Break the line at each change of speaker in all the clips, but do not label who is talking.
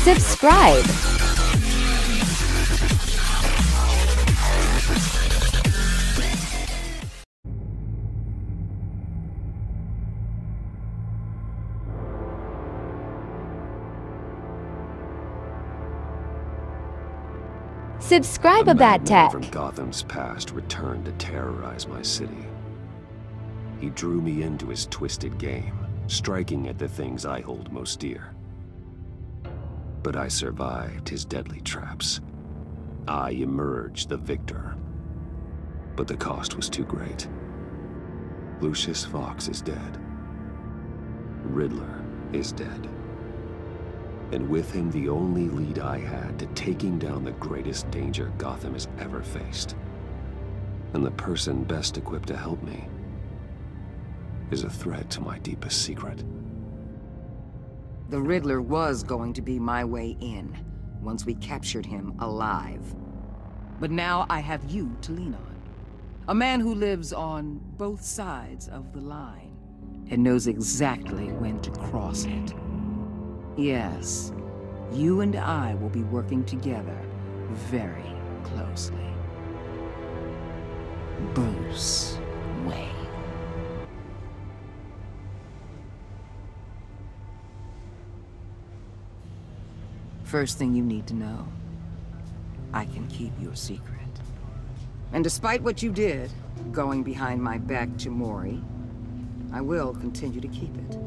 Subscribe. Subscribe about tech.
From Gotham's past returned to terrorize my city. He drew me into his twisted game, striking at the things I hold most dear. But I survived his deadly traps. I emerged the victor. But the cost was too great. Lucius Fox is dead. Riddler is dead. And with him, the only lead I had to taking down the greatest danger Gotham has ever faced. And the person best equipped to help me is a threat to my deepest secret.
The Riddler was going to be my way in, once we captured him alive. But now I have you to lean on. A man who lives on both sides of the line, and knows exactly when to cross it. Yes, you and I will be working together very closely. Bruce Wayne. First thing you need to know, I can keep your secret. And despite what you did, going behind my back to Mori, I will continue to keep it.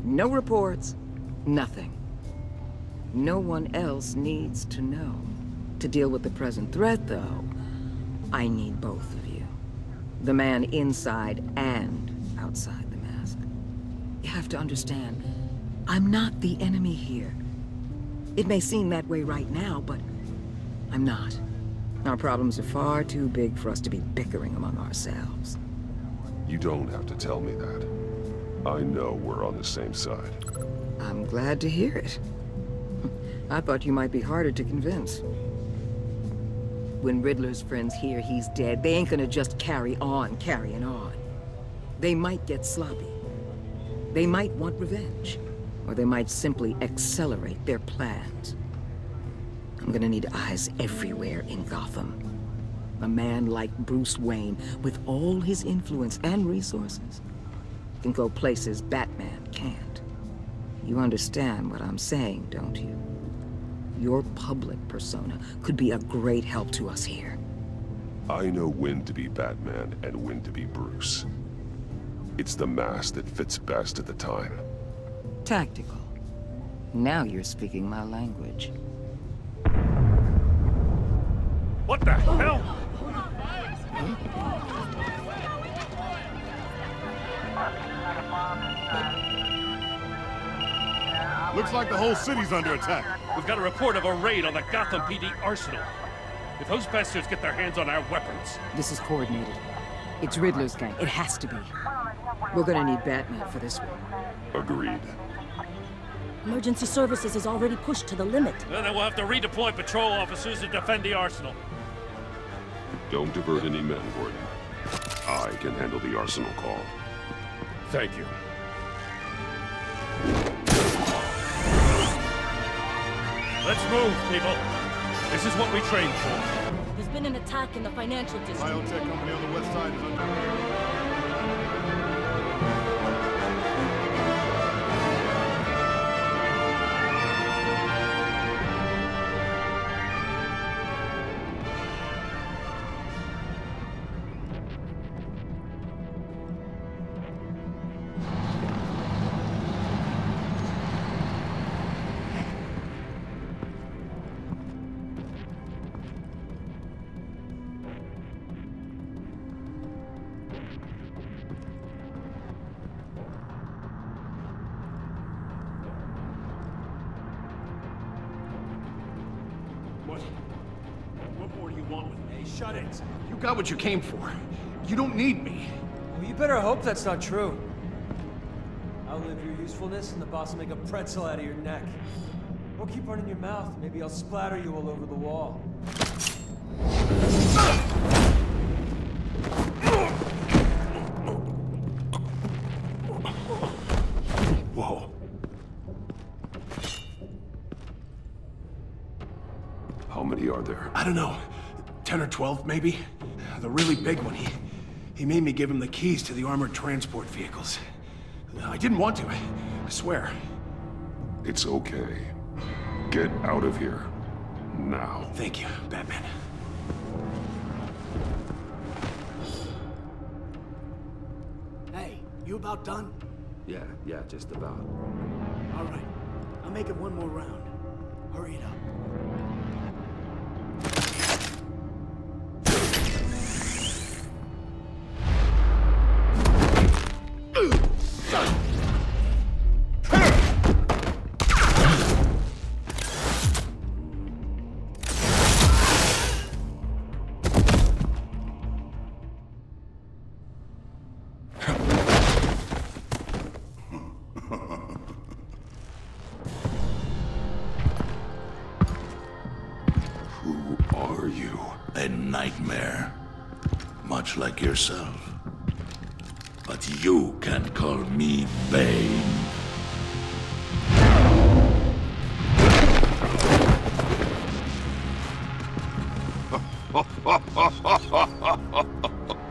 No reports. Nothing. No one else needs to know. To deal with the present threat, though, I need both of you. The man inside and outside the mask. You have to understand, I'm not the enemy here. It may seem that way right now, but I'm not. Our problems are far too big for us to be bickering among ourselves.
You don't have to tell me that. I know we're on the same side.
I'm glad to hear it. I thought you might be harder to convince. When Riddler's friends hear he's dead, they ain't gonna just carry on carrying on. They might get sloppy. They might want revenge. Or they might simply accelerate their plans. I'm gonna need eyes everywhere in Gotham. A man like Bruce Wayne, with all his influence and resources, can go places Batman can't. You understand what I'm saying, don't you? Your public persona could be a great help to us here.
I know when to be Batman and when to be Bruce. It's the mask that fits best at the time.
Tactical. Now you're speaking my language.
What the hell?
Looks like the whole city's under attack.
We've got a report of a raid on the Gotham PD arsenal. If those bastards get their hands on our weapons...
This is coordinated. It's Riddler's gang. It has to be. We're gonna need Batman for this one.
Agreed.
Emergency services is already pushed to the limit.
Then we'll have to redeploy patrol officers to defend the arsenal.
Don't divert any men, Gordon. I can handle the arsenal call.
Thank you. Let's move, people. This is what we trained for.
There's been an attack in the financial district.
Biotech company on the west side is under...
What more do you want with me?
Hey, shut it. You got what you came for. You don't need me.
Well, you better hope that's not true. I'll live your usefulness and the boss will make a pretzel out of your neck. Or keep running your mouth. Maybe I'll splatter you all over the wall.
Whoa. How many are there?
I don't know. 10 or 12, maybe? The really big one, he made me give him the keys to the armored transport vehicles. I didn't want to, I swear.
It's okay. Get out of here. Now.
Thank you, Batman.
Hey, you about done?
Yeah, just about.
All right. I'll make it one more round. Hurry it up.
Who are you?
A nightmare. Much like yourself. But you can call me Bane.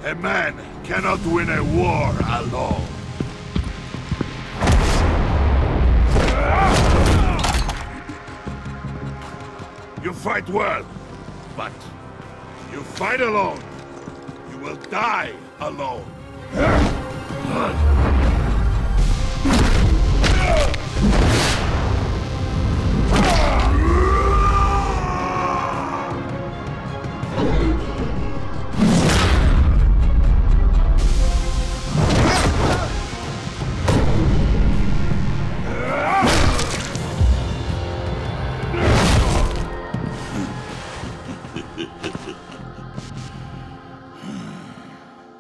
A man cannot win a war alone. You fight well, but you fight alone. You will die alone.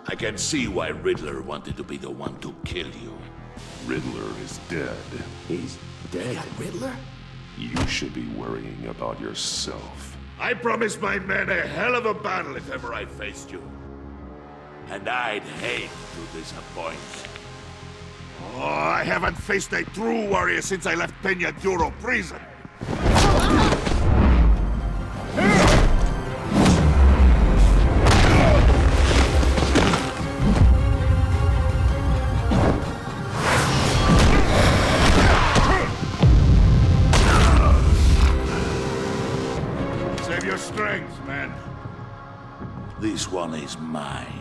I can see why Riddler wanted to be the one to kill you.
Riddler is dead.
He's dead.
Riddler?
You should be worrying about yourself.
I promised my men a hell of a battle if ever I faced you. And I'd hate to disappoint. Oh, I haven't faced a true warrior since I left Peña Duro prison. Save your strength, man. This one is mine.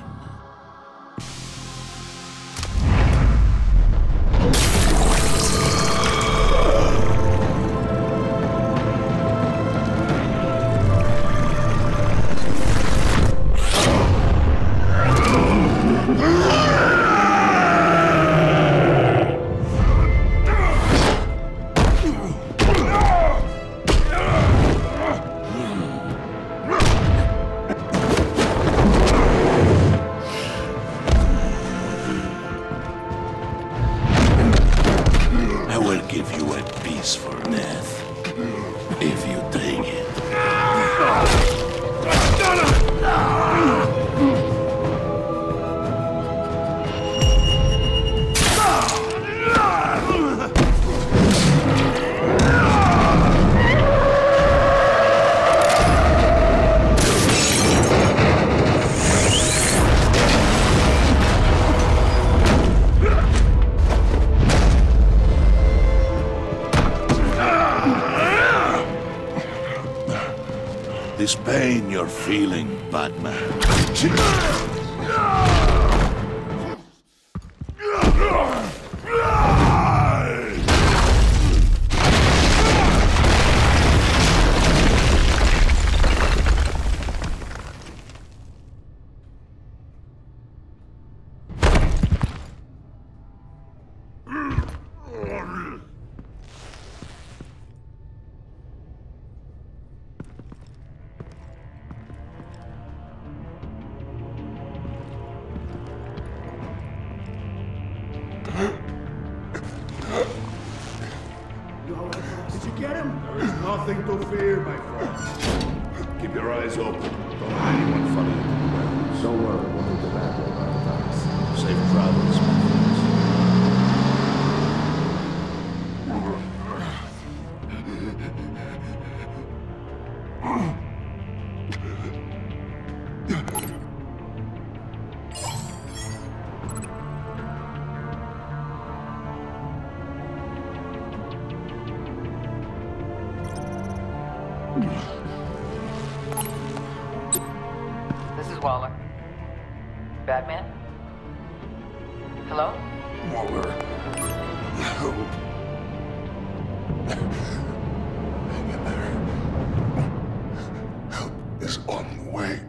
Give you a piece for death, if you take it. This pain you're feeling, Batman.
Did you get him?
There is nothing to fear, my friend. Keep your eyes open. Don't let anyone follow you.
Don't worry, we'll meet the back road by the docks.
Safe travels, my friends.
This is Waller. Batman? Hello?
Waller. Help. Hang in there. Help is on the way.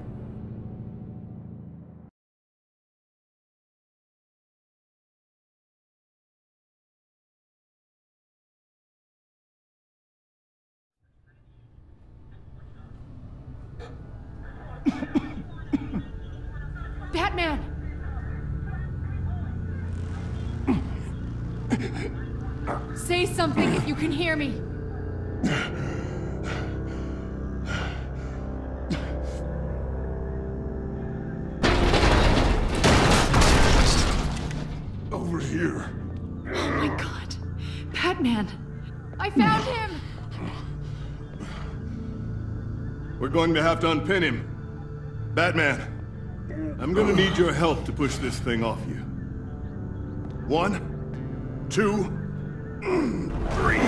Batman! Say something if you can hear me.
Over here.
Oh my God. Batman! I found him!
We're going to have to unpin him. Batman, I'm gonna need your help to push this thing off you. 1, 2, 3.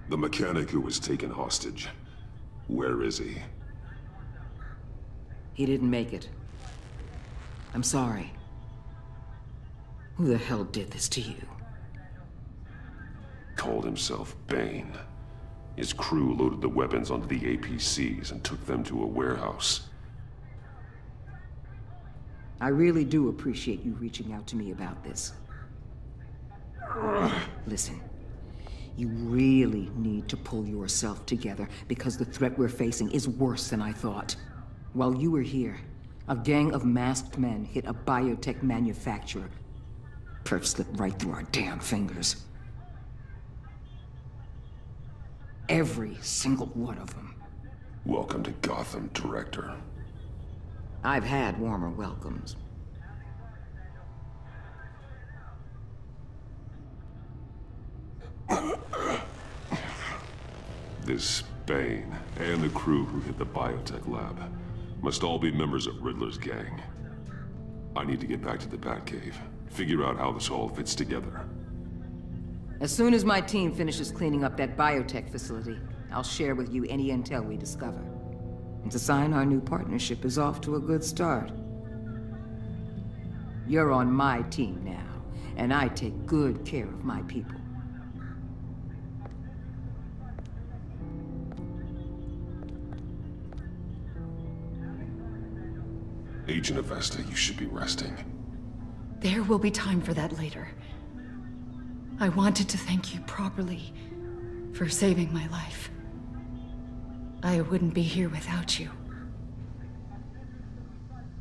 The mechanic who was taken hostage. Where is he?
He didn't make it. I'm sorry. Who the hell did this to you?
Called himself Bane. His crew loaded the weapons onto the APCs and took them to a warehouse.
I really do appreciate you reaching out to me about this. Listen, you really need to pull yourself together because the threat we're facing is worse than I thought. While you were here, a gang of masked men hit a biotech manufacturer. Perf slipped right through our damn fingers. Every single one of them.
Welcome to Gotham, Director.
I've had warmer welcomes.
This Bane and the crew who hit the biotech lab must all be members of Riddler's gang. I need to get back to the Batcave, figure out how this all fits together.
As soon as my team finishes cleaning up that biotech facility, I'll share with you any intel we discover. And to sign our new partnership is off to a good start. You're on my team now, and I take good care of my people.
Agent Avesta, you should be resting.
There will be time for that later. I wanted to thank you properly for saving my life. I wouldn't be here without you.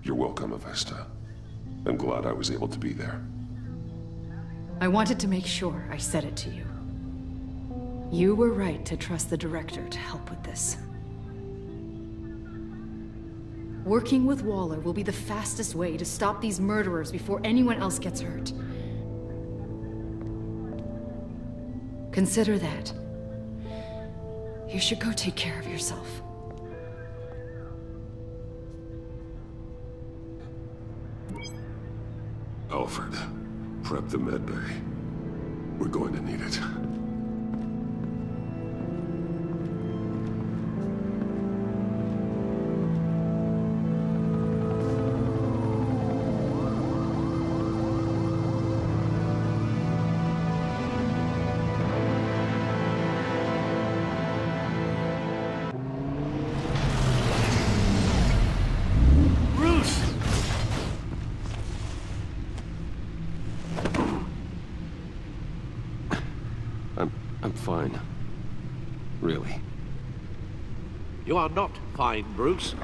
You're welcome, Avesta. I'm glad I was able to be there.
I wanted to make sure I said it to you. You were right to trust the Director to help with this. Working with Waller will be the fastest way to stop these murderers before anyone else gets hurt. Consider that. You should go take care of yourself.
Alfred, prep the medbay. We're going to need it. I'm fine. Really.
You are not fine, Bruce.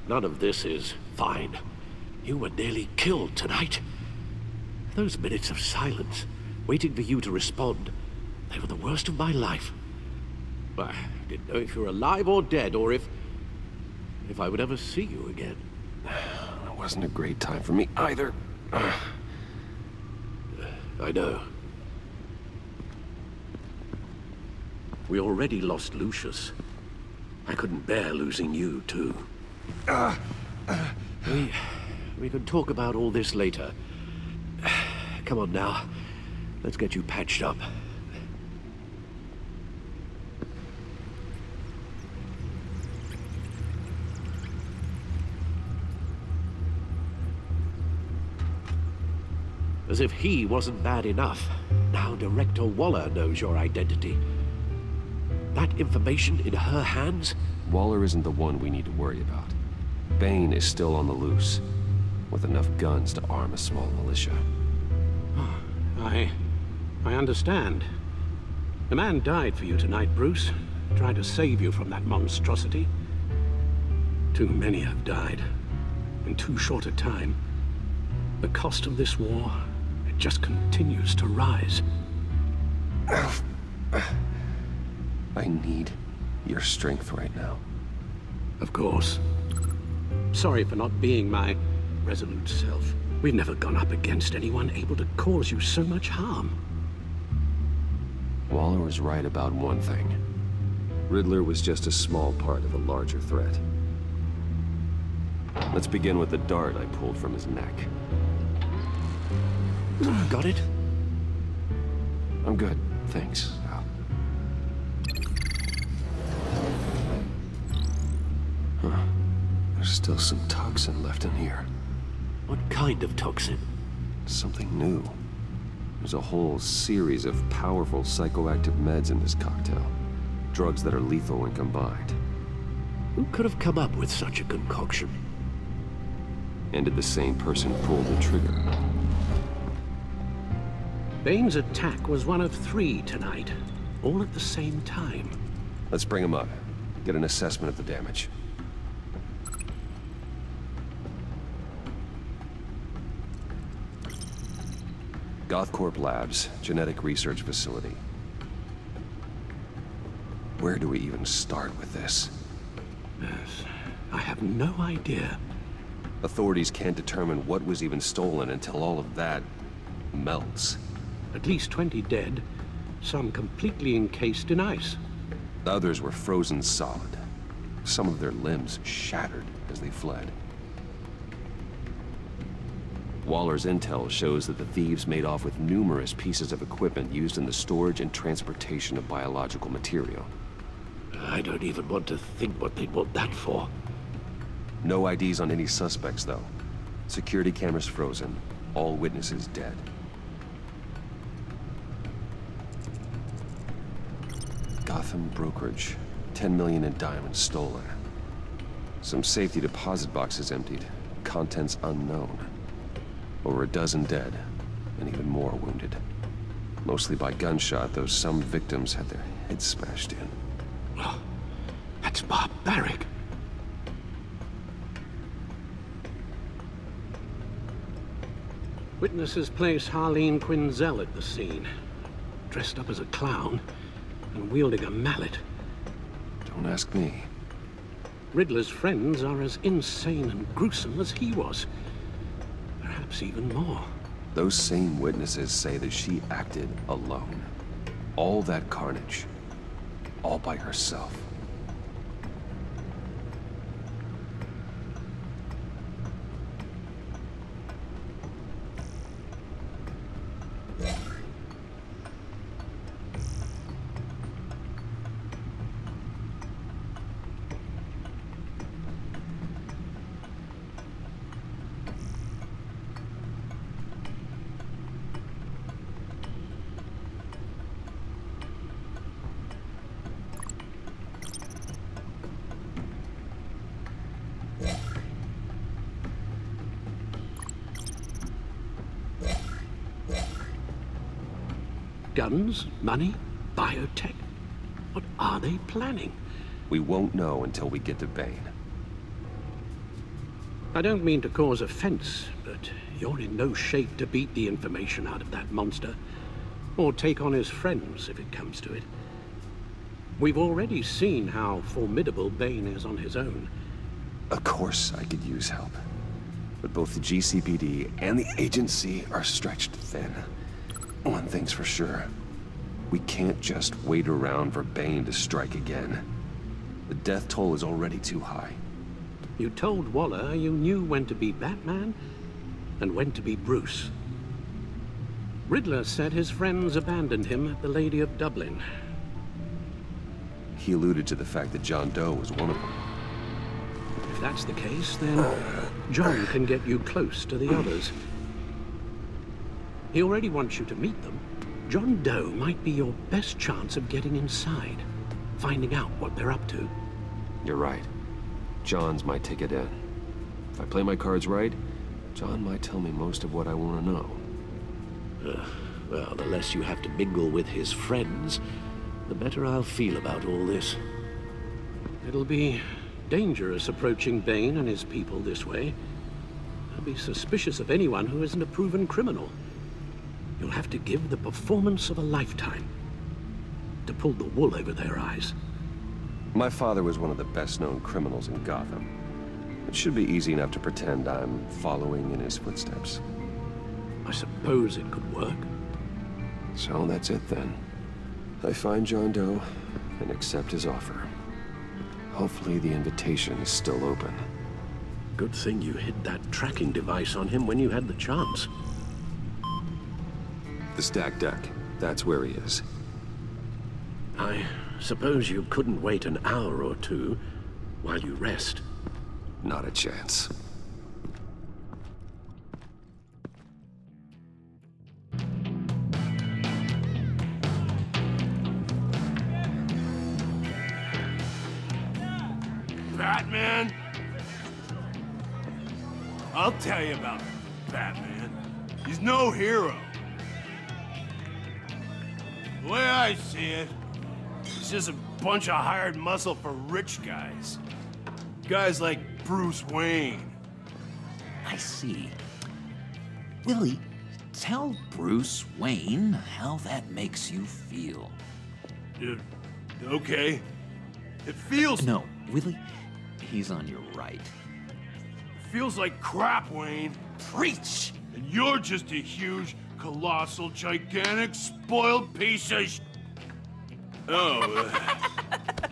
None of this is fine. You were nearly killed tonight. Those minutes of silence, waiting for you to respond, they were the worst of my life. I didn't know if you were alive or dead, or if... if I would ever see you again.
It wasn't a great time for me either.
I know. We already lost Lucius. I couldn't bear losing you, too. We can talk about all this later. Come on now. Let's get you patched up. As if he wasn't bad enough, now Director Waller knows your identity. That information in her hands?
Waller isn't the one we need to worry about. Bane is still on the loose, with enough guns to arm a small militia.
I understand. The man died for you tonight, Bruce. Tried to save you from that monstrosity. Too many have died, in too short a time. The cost of this war, it just continues to rise.
I need your strength right now.
Of course. Sorry for not being my resolute self. We've never gone up against anyone able to cause you so much harm.
Waller was right about one thing. Riddler was just a small part of a larger threat. Let's begin with the dart I pulled from his neck.
Got it?
I'm good, thanks. Huh. There's still some toxin left in here.
What kind of toxin?
Something new. There's a whole series of powerful psychoactive meds in this cocktail. Drugs that are lethal when combined.
Who could have come up with such a concoction?
And did the same person pull the trigger?
Bane's attack was one of 3 tonight, all at the same time.
Let's bring him up. Get an assessment of the damage. Gothcorp Labs, genetic research facility. Where do we even start with this?
Yes, I have no idea.
Authorities can't determine what was even stolen until all of that melts.
At least 20 dead, some completely encased in ice.
Others were frozen solid. Some of their limbs shattered as they fled. Waller's intel shows that the thieves made off with numerous pieces of equipment used in the storage and transportation of biological material.
I don't even want to think what they'd want that for.
No IDs on any suspects, though. Security cameras frozen. All witnesses dead. Gotham brokerage. 10 million in diamonds stolen. Some safety deposit boxes emptied. Contents unknown. Over a dozen dead, and even more wounded. Mostly by gunshot, though some victims had their heads smashed in.
Oh, that's barbaric. Witnesses place Harleen Quinzel at the scene, dressed up as a clown and wielding a mallet.
Don't ask me.
Riddler's friends are as insane and gruesome as he was. Perhaps even more.
Those same witnesses say that she acted alone. All that carnage. All by herself.
Guns, money, biotech. What are they planning?
We won't know until we get to Bane.
I don't mean to cause offense, but you're in no shape to beat the information out of that monster, or take on his friends if it comes to it. We've already seen how formidable Bane is on his own.
Of course I could use help. But both the GCPD and the agency are stretched thin. One thing's for sure. We can't just wait around for Bane to strike again. The death toll is already too high.
You told Waller you knew when to be Batman and when to be Bruce. Riddler said his friends abandoned him at the Lady of Dublin.
He alluded to the fact that John Doe was one of them.
If that's the case, then John can get you close to the others. He already wants you to meet them. John Doe might be your best chance of getting inside, finding out what they're up to.
You're right. John's my ticket in. If I play my cards right, John might tell me most of what I want to know.
Well, the less you have to mingle with his friends, the better I'll feel about all this. It'll be dangerous approaching Bane and his people this way. I'll be suspicious of anyone who isn't a proven criminal. You'll have to give the performance of a lifetime to pull the wool over their eyes.
My father was one of the best-known criminals in Gotham. It should be easy enough to pretend I'm following in his footsteps.
I suppose it could work.
So that's it then. I find John Doe and accept his offer. Hopefully the invitation is still open.
Good thing you hid that tracking device on him when you had the chance.
The stacked deck. That's where he is.
I suppose you couldn't wait an hour or two while you rest.
Not a chance.
Batman? I'll tell you about Batman. He's no hero. The way I see it, he's just a bunch of hired muscle for rich guys. Guys like Bruce Wayne.
I see. Willie, tell Bruce Wayne how that makes you feel.
Okay. It feels...
No, Willie, he's on your right.
It feels like crap, Wayne.
Preach!
And you're just a huge, colossal, gigantic, spoiled piece of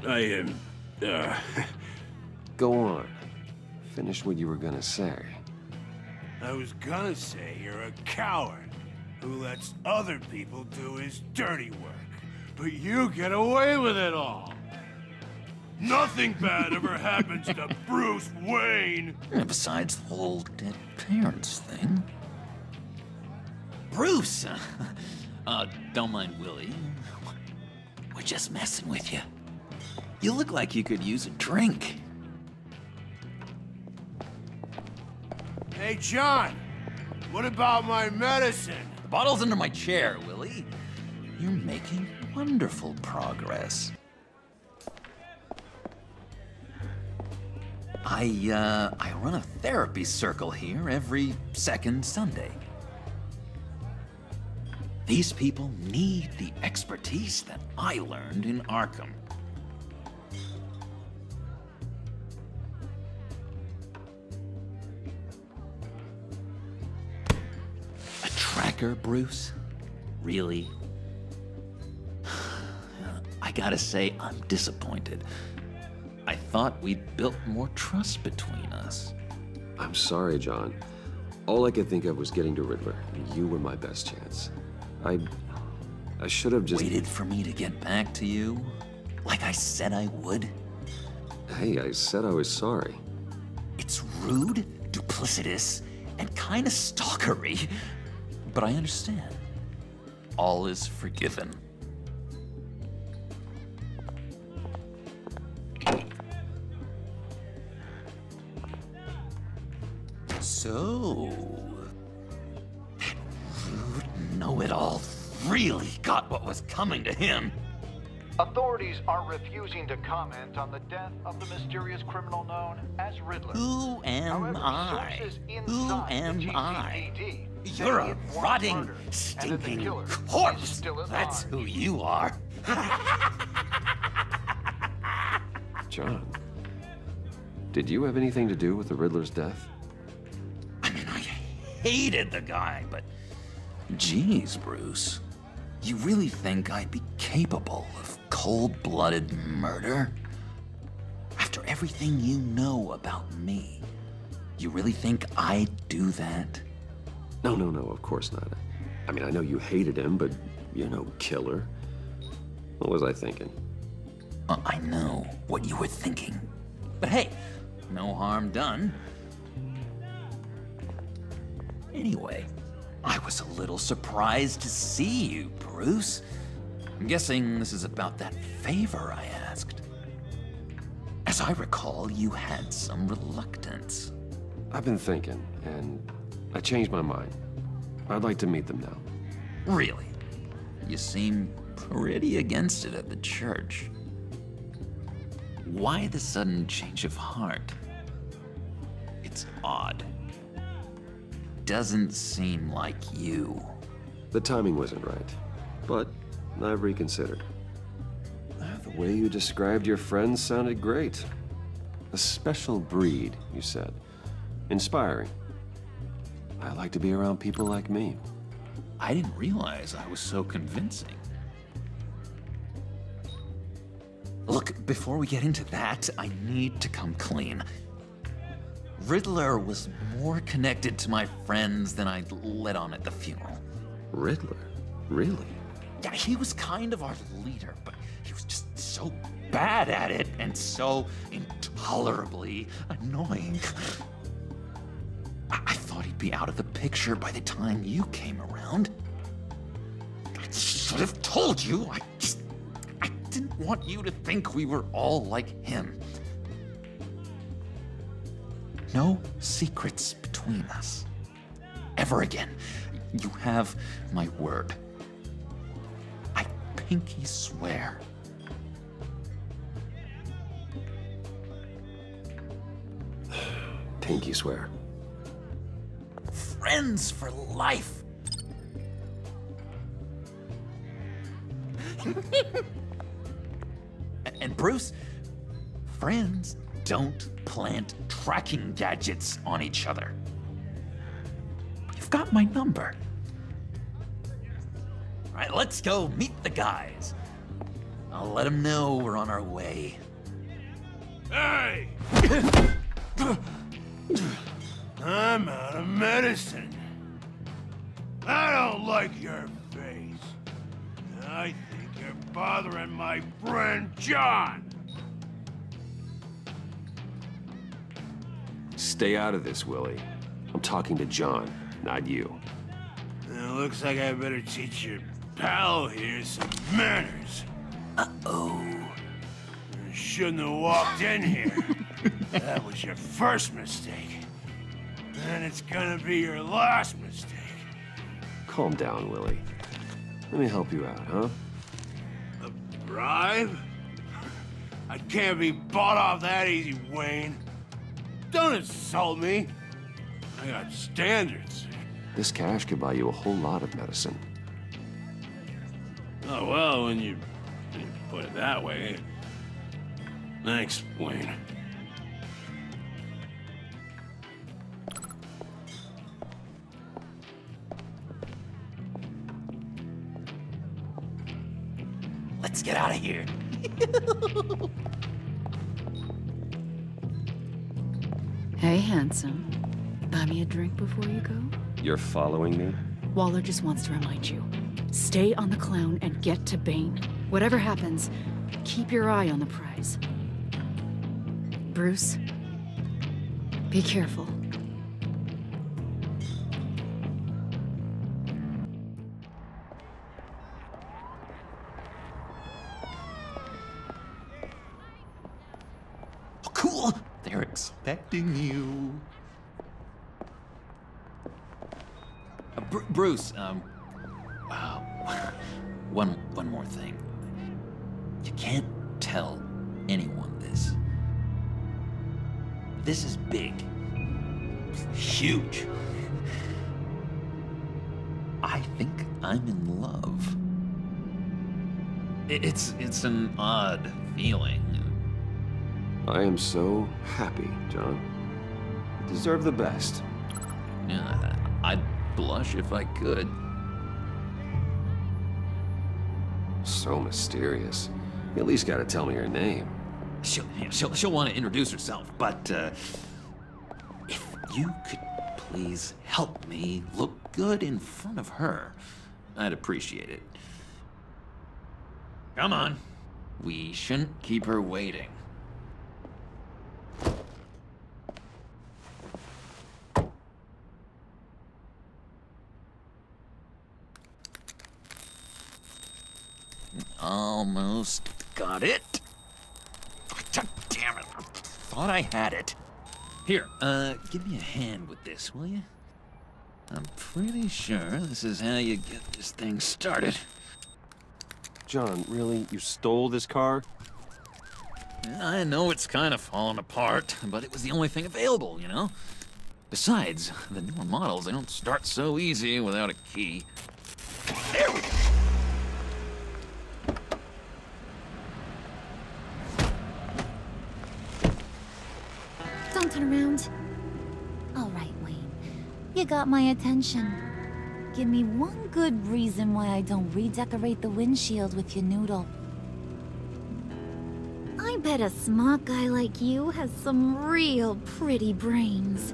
I am...
Go on. Finish what you were gonna say.
I was gonna say you're a coward who lets other people do his dirty work. But you get away with it all. Nothing bad ever happens to Bruce Wayne.
Besides the whole dead parents thing. Bruce! Don't mind Willie. We're just messing with you. You look like you could use a drink.
Hey, John. What about my medicine?
The bottle's under my chair, Willie. You're making wonderful progress. I run a therapy circle here every second Sunday. These people need the expertise that I learned in Arkham. A tracker, Bruce? Really? I gotta say, I'm disappointed. I thought we'd built more trust between us.
I'm sorry, John. All I could think of was getting to Riddler, and you were my best chance. I should have just...
Waited for me to get back to you? Like I said I would?
Hey, I said I was sorry.
It's rude, duplicitous, and kinda stalkery. But I understand. All is forgiven. So... that rude know-it-all really got what was coming to him.
Authorities are refusing to comment on the death of the mysterious criminal known as Riddler.
Who am I? Who am I? You're a rotting, stinking corpse! That's who you are.
John, Did you have anything to do with the Riddler's death?
I mean, I hated the guy, but... Geez, Bruce. You really think I'd be capable of cold-blooded murder? After everything you know about me, you really think I'd do that?
No, of course not. I mean, I know you hated him, but you're no killer. What was I thinking?
I know what you were thinking. But hey, no harm done. Anyway, I was a little surprised to see you, Bruce. I'm guessing this is about that favor I asked. As I recall, you had some reluctance.
I've been thinking, and I changed my mind. I'd like to meet them now.
Really? You seem pretty against it at the church. Why the sudden change of heart? It's odd. Doesn't seem like you.
The timing wasn't right, but I've reconsidered. The way you described your friends sounded great. A special breed, you said. Inspiring. I like to be around people like me.
I didn't realize I was so convincing. Look, before we get into that, I need to come clean. Riddler was more connected to my friends than I'd let on at the funeral.
Riddler? Really?
Yeah, he was kind of our leader, but he was just so bad at it and so intolerably annoying. I thought he'd be out of the picture by the time you came around. I should have told you. I didn't want you to think we were all like him. No secrets between us. Ever again. You have my word. I pinky swear.
Pinky swear.
Friends for life. And Bruce, friends don't plant tracking gadgets on each other. You've got my number. All right, let's go meet the guys. I'll let them know we're on our way.
Hey! I'm out of medicine. I don't like your face. I think you're bothering my friend John.
Stay out of this, Willie. I'm talking to John, not you.
It looks like I better teach your pal here some manners.
Uh-oh.
You shouldn't have walked in here. That was your first mistake. And it's gonna be your last mistake.
Calm down, Willie. Let me help you out, huh?
A bribe? I can't be bought off that easy, Wayne. Don't insult me. I got standards.
This cash could buy you a whole lot of medicine.
Oh, well, when you put it that way. Thanks, Wayne.
Let's get out of here.
Hey, handsome. Buy me a drink before you go?
You're following me?
Waller just wants to remind you. Stay on the clown and get to Bane. Whatever happens, keep your eye on the prize. Bruce, be careful.
Oh, cool! They're expecting you. Bruce, one more thing. You can't tell anyone this. This is big. Huge. I think I'm in love. It's an odd feeling.
I am so happy, John. You deserve the best.
Yeah, I'd blush if I could.
So mysterious. You at least gotta tell me her name.
She'll want to introduce herself, but if you could please help me look good in front of her, I'd appreciate it. Come on. We shouldn't keep her waiting. Almost got it. Damn it. I thought I had it. Here, give me a hand with this, will you? I'm pretty sure this is how you get this thing started.
John, really? You stole this car?
I know it's kind of falling apart, but it was the only thing available, you know? Besides, the newer models, they don't start so easy without a key. There we go!
Don't turn around. All right, Wayne. You got my attention. Give me one good reason why I don't redecorate the windshield with your noodle. I bet a smart guy like you has some real pretty brains.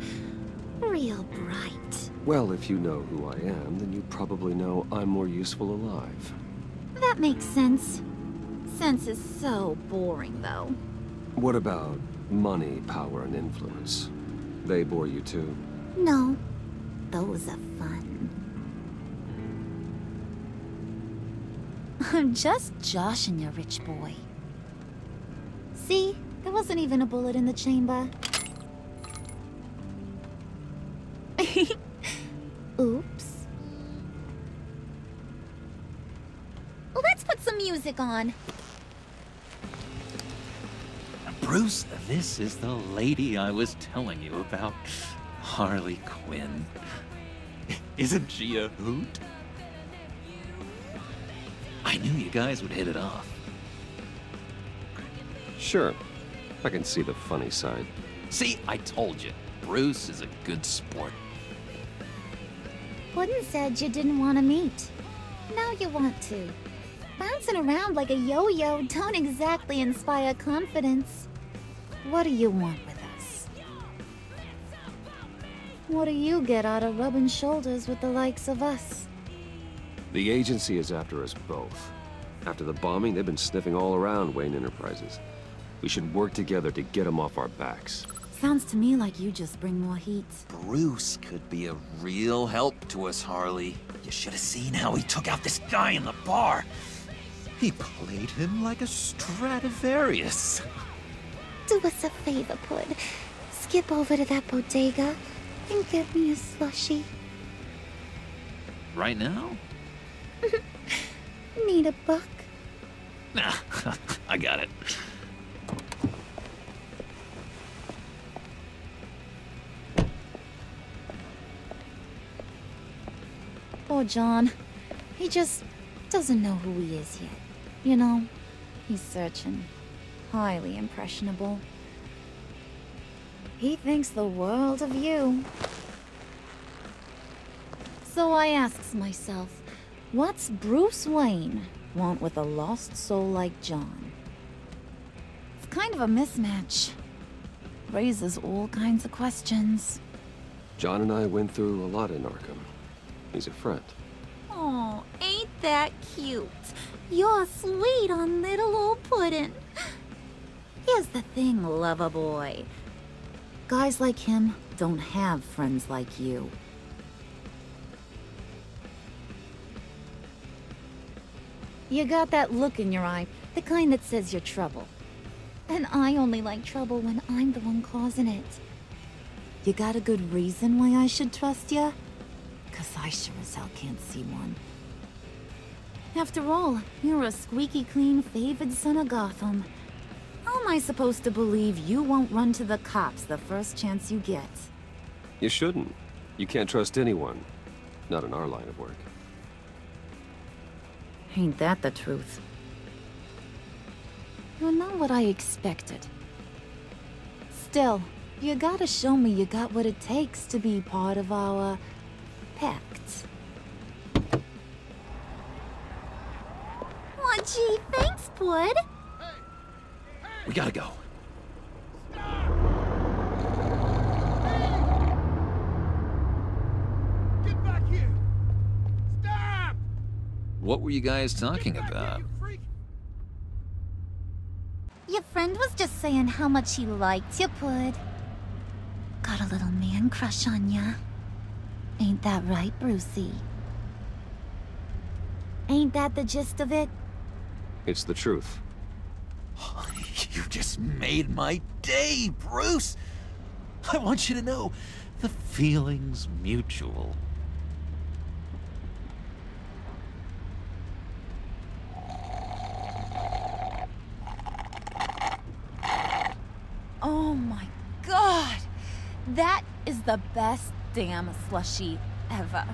Real bright.
Well, if you know who I am, then you probably know I'm more useful alive.
That makes sense. Sense is so boring, though.
What about money, power, and influence? They bore you too?
No. Those are fun. I'm just joshing you, rich boy. See? There wasn't even a bullet in the chamber. Oops. Let's put some music on.
Bruce, this is the lady I was telling you about. Harley Quinn. Isn't she a hoot? I knew you guys would hit it off.
Sure. I can see the funny side.
See, I told you. Bruce is a good sport.
Puddin said you didn't want to meet. Now you want to. Bouncing around like a yo-yo don't exactly inspire confidence. What do you want with us? What do you get out of rubbing shoulders with the likes of us?
The agency is after us both. After the bombing, they've been sniffing all around Wayne Enterprises. We should work together to get them off our backs.
Sounds to me like you just bring more heat.
Bruce could be a real help to us, Harley. You should have seen how he took out this guy in the bar. He played him like a Stradivarius.
Do us a favor, Pud. Skip over to that bodega and get me a slushie.
Right now?
Need a buck?
Nah, I got it.
Poor John. He just doesn't know who he is yet. You know, he's searching. Highly impressionable. He thinks the world of you. So I asks myself, what's Bruce Wayne want with a lost soul like John? It's kind of a mismatch. Raises all kinds of questions.
John and I went through a lot in Arkham. He's a friend.
Oh, ain't that cute? You're sweet on little old Puddin'. Here's the thing, lover boy. Guys like him don't have friends like you. You got that look in your eye, the kind that says you're trouble. And I only like trouble when I'm the one causing it. You got a good reason why I should trust you? 'Cause I sure as hell can't see one. After all, you're a squeaky clean favored son of Gotham. How am I supposed to believe you won't run to the cops the first chance you get?
You shouldn't. You can't trust anyone. Not in our line of work.
Ain't that the truth? You're not what I expected. Still, you gotta show me you got what it takes to be part of our pact. Aw, gee, thanks, bud.
We gotta go.
Get back here! Stop!
What were you guys talking about?
Your friend was just saying how much he liked you, bud. Got a little man crush on ya. Ain't that right, Brucey? Ain't that the gist of it?
It's the truth.
You just made my day, Bruce! I want you to know, the feeling's mutual.
Oh my god! That is the best damn slushie ever.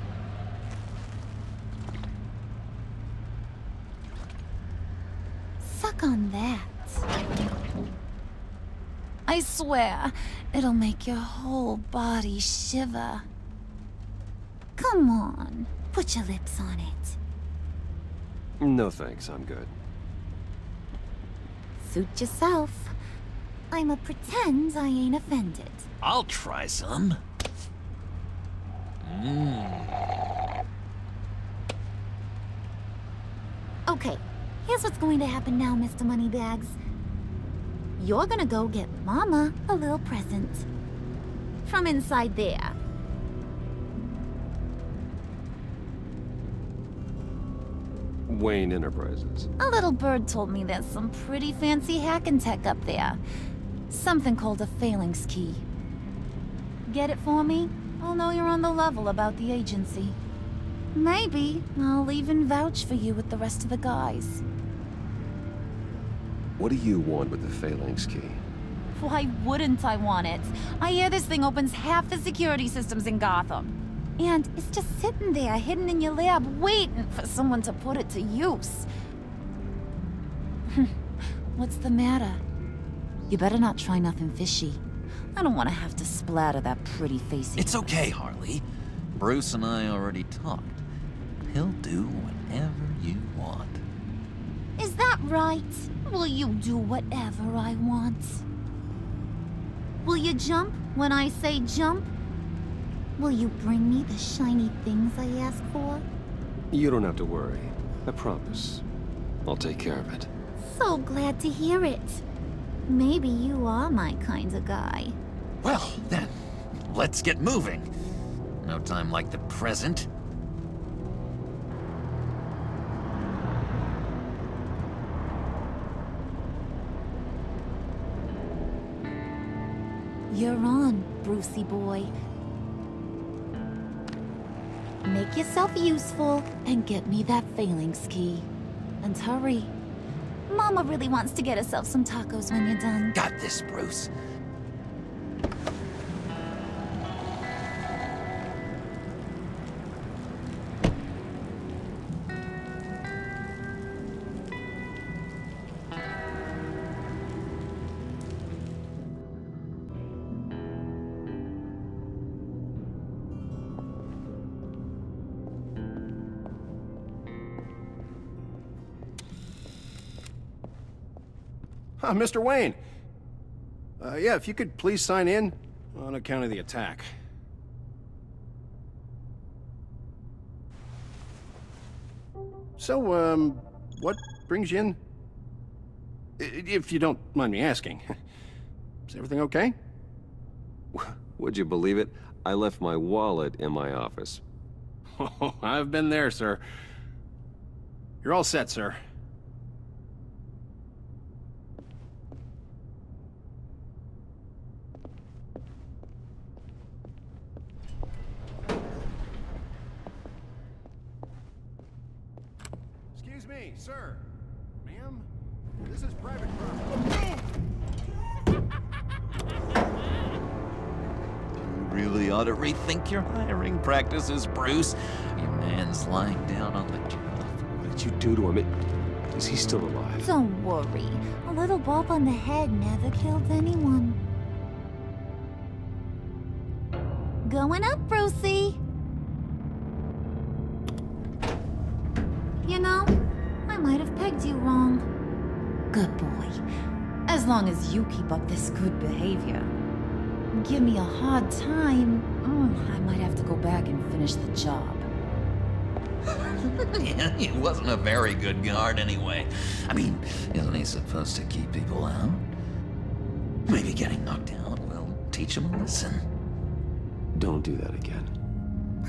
Suck on that. I swear, it'll make your whole body shiver. Come on, put your lips on it.
No thanks, I'm good.
Suit yourself. I'ma pretend I ain't offended.
I'll try some.
Okay, here's what's going to happen now, Mr. Moneybags. You're gonna go get Mama a little present. From inside there.
Wayne Enterprises.
A little bird told me there's some pretty fancy hacking tech up there. Something called a phalanx key. Get it for me? I'll know you're on the level about the agency. Maybe I'll even vouch for you with the rest of the guys.
What do you want with the phalanx key?
Why wouldn't I want it? I hear this thing opens half the security systems in Gotham. And it's just sitting there, hidden in your lab, waiting for someone to put it to use. What's the matter? You better not try nothing fishy. I don't want to have to splatter that pretty face.
It's okay, Harley. Bruce and I already talked. He'll do whatever you want.
Is that right? Will you do whatever I want? Will you jump when I say jump? Will you bring me the shiny things I ask for?
You don't have to worry. I promise. I'll take care of it.
So glad to hear it. Maybe you are my kind of guy.
Well, then, let's get moving. No time like the present.
You're on, Brucey boy. Make yourself useful and get me that phalanx key. And hurry. Mama really wants to get herself some tacos when you're done.
Got this, Bruce.
Mr. Wayne. Yeah, if you could please sign in on account of the attack. So, what brings you in? If you don't mind me asking. Is everything okay?
Would you believe it? I left my wallet in my office.
Oh, I've been there, sir. You're all set, sir. Excuse me, sir. Ma'am? This is private property.
You really ought to rethink your hiring practices, Bruce. Your man's lying down on the job.
What did you do to him? Is he still alive?
Don't worry. A little bump on the head never killed anyone. Going up, Brucey. You know, I might have pegged you wrong. Good boy. As long as you keep up this good behavior. Give me a hard time, I might have to go back and finish the job.
Yeah, he wasn't a very good guard anyway. I mean, isn't he supposed to keep people out? Maybe getting knocked out will teach him a lesson.
Don't do that again.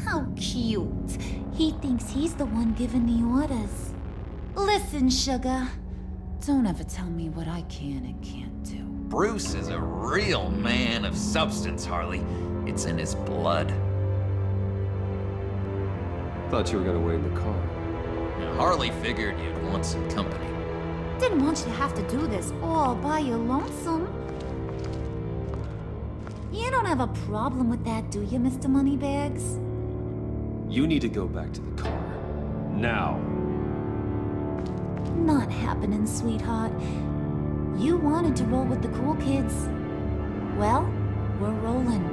How cute. He thinks he's the one giving the orders. Listen, sugar. Don't ever tell me what I can and can't do.
Bruce is a real man of substance, Harley. It's in his blood.
Thought you were gonna wait in the car.
Now, Harley figured you'd want some company.
Didn't want you to have to do this all by your lonesome. You don't have a problem with that, do you, Mr. Moneybags?
You need to go back to the car. Now.
Not happening, sweetheart. You wanted to roll with the cool kids. Well, we're rolling.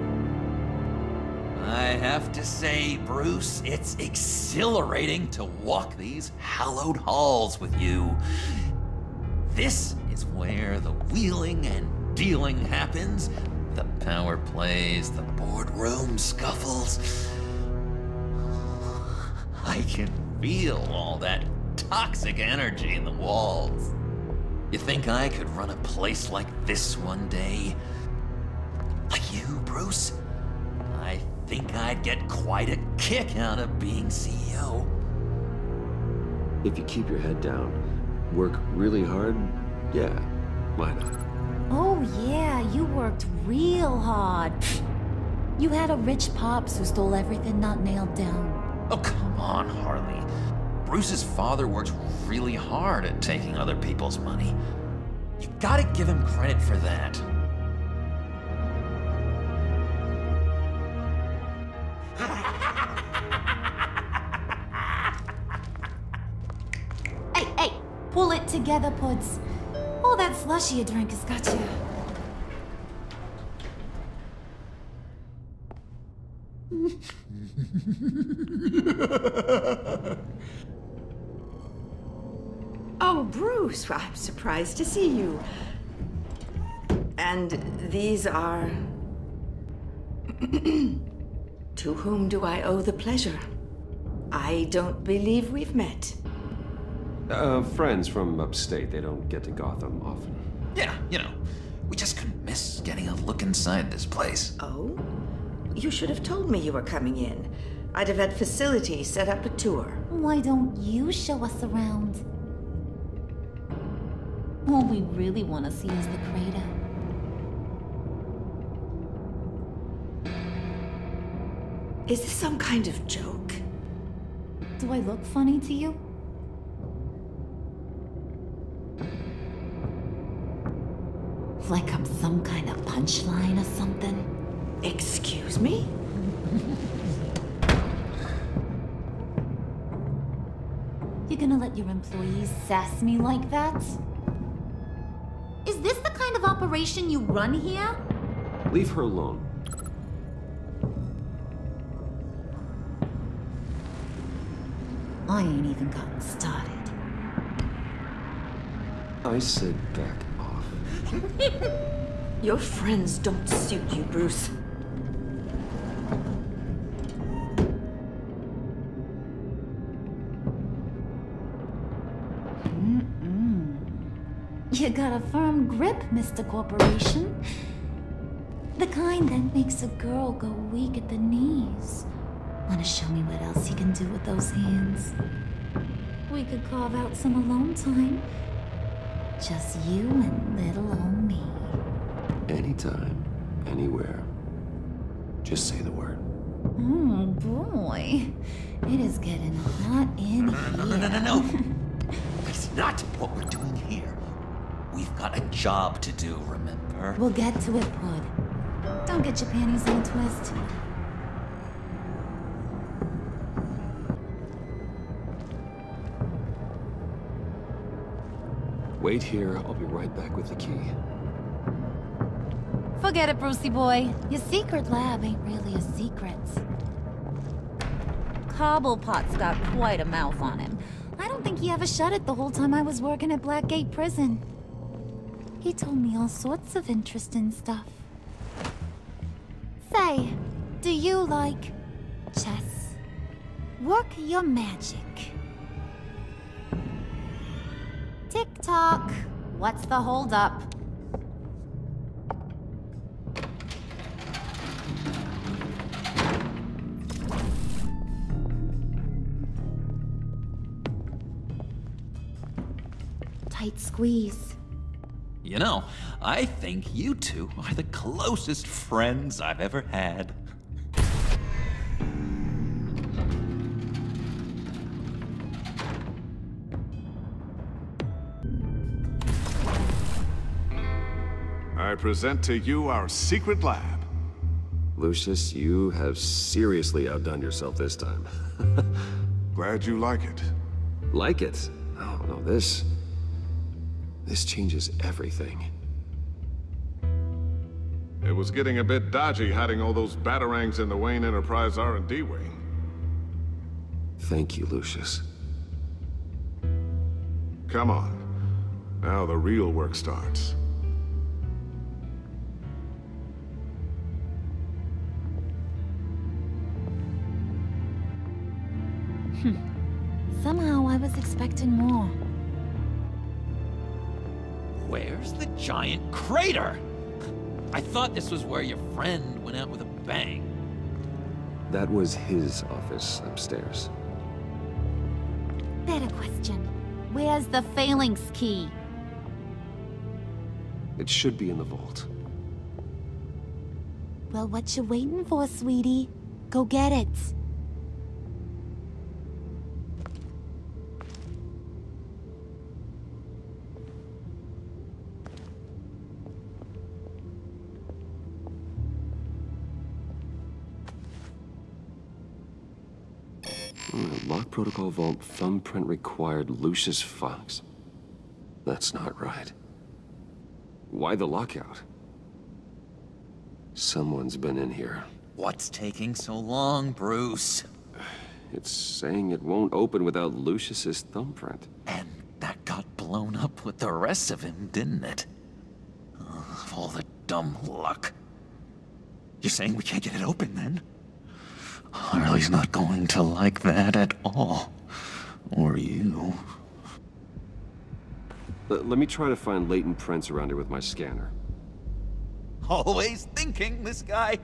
I have to say, Bruce, it's exhilarating to walk these hallowed halls with you. This is where the wheeling and dealing happens. The power plays, the boardroom scuffles. I can feel all that toxic energy in the walls. You think I could run a place like this one day? Like you, Bruce? I think I'd get quite a kick out of being CEO.
If you keep your head down, work really hard, yeah, why not?
Oh yeah, you worked real hard. You had a rich pops who stole everything not nailed down.
Oh, come on, Harley. Bruce's father worked really hard at taking other people's money. You gotta give him credit for that.
Hey, pull it together, Puds. All that slushy you drink has got you.
Oh, Bruce, I'm surprised to see you. And these are... To whom do I owe the pleasure? I don't believe we've met.
Friends from upstate. They don't get to Gotham often.
Yeah, you know, we just couldn't miss getting a look inside this place.
Oh? You should have told me you were coming in. I'd have had facilities set up a tour.
Why don't you show us around? All we really want to see is the crater.
Is this some kind of joke?
Do I look funny to you? Like I'm some kind of punchline or something?
Excuse me?
You gonna let your employees sass me like that? Is this the kind of operation you run here?
Leave her alone.
I ain't even gotten started.
I said back off.
Your friends don't suit you, Bruce.
You got a firm grip, Mr. Corporation. The kind that makes a girl go weak at the knees. Wanna show me what else you can do with those hands? We could carve out some alone time. Just you and little old me.
Anytime, anywhere. Just say the word.
Oh boy. It is getting hot in here.
No. That's not what we're doing here. We've got a job to do, remember?
We'll get to it, Pud. Don't get your panties in a twist.
Wait here, I'll be right back with the key.
Forget it, Brucey boy. Your secret lab ain't really a secret. Cobblepot's got quite a mouth on him. I don't think he ever shut it the whole time I was working at Blackgate Prison. He told me all sorts of interesting stuff. Say, do you like chess? Work your magic. Tick-tock. What's the holdup? Tight squeeze.
You know, I think you two are the closest friends I've ever had.
I present to you our secret lab.
Lucius, you have seriously outdone yourself this time.
Glad you like it.
Like it? Oh, no, this changes everything.
It was getting a bit dodgy hiding all those batarangs in the Wayne Enterprise R&D wing.
Thank you, Lucius.
Come on. Now the real work starts.
Somehow I was expecting more.
Where's the giant crater? I thought this was where your friend went out with a bang.
That was his office upstairs.
Better question. Where's the phalanx key?
It should be in the vault.
Well, what you waiting for, sweetie? Go get it.
Lock protocol vault thumbprint required Lucius Fox. That's not right. Why the lockout? Someone's been in here.
What's taking so long, Bruce?
It's saying it won't open without Lucius's thumbprint.
And that got blown up with the rest of him, didn't it? All the dumb luck. You're saying we can't get it open, then? Harley's not going to like that at all. Or you.
Let me try to find latent prints around here with my scanner.
Always thinking, this guy.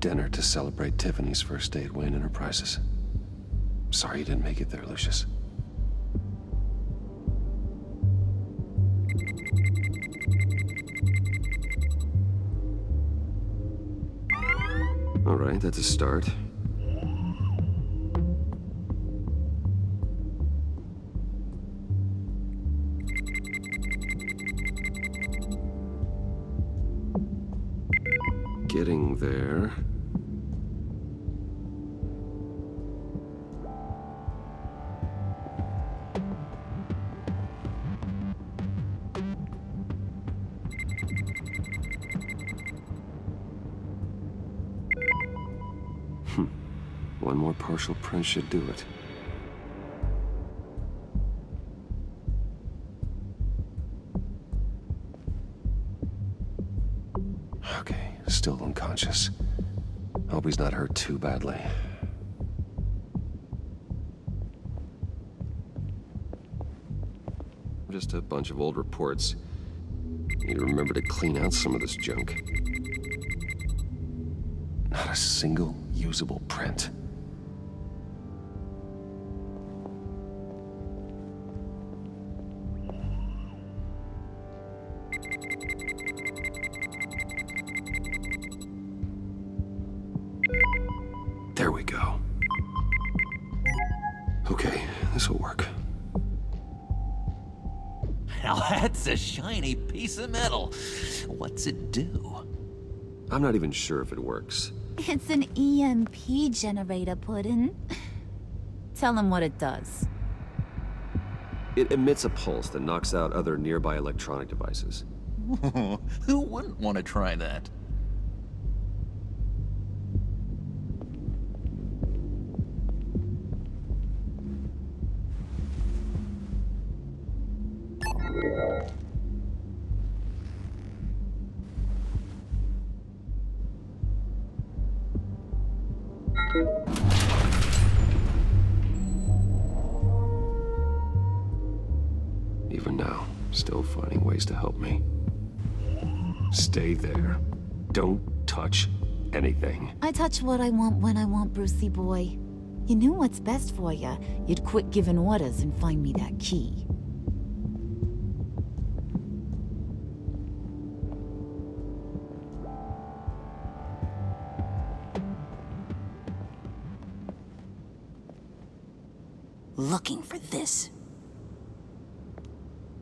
Dinner to celebrate Tiffany's first day at Wayne Enterprises. Sorry you didn't make it there, Lucius. All right, that's a start. Getting there. One more partial print should do it. Okay, still unconscious. Hope he's not hurt too badly. Just a bunch of old reports. Need to remember to clean out some of this junk. Not a single usable print. There we go. Okay, this'll work.
Now that's a shiny piece of metal. What's it do?
I'm not even sure if it works.
It's an EMP generator, Puddin'. Tell him what it does.
It emits a pulse that knocks out other nearby electronic devices.
Who wouldn't want to try that?
Even now, still finding ways to help me. Stay there. Don't touch anything.
I touch what I want when I want, Brucey boy. You knew what's best for you. You'd quit giving orders and find me that key.
Looking for this.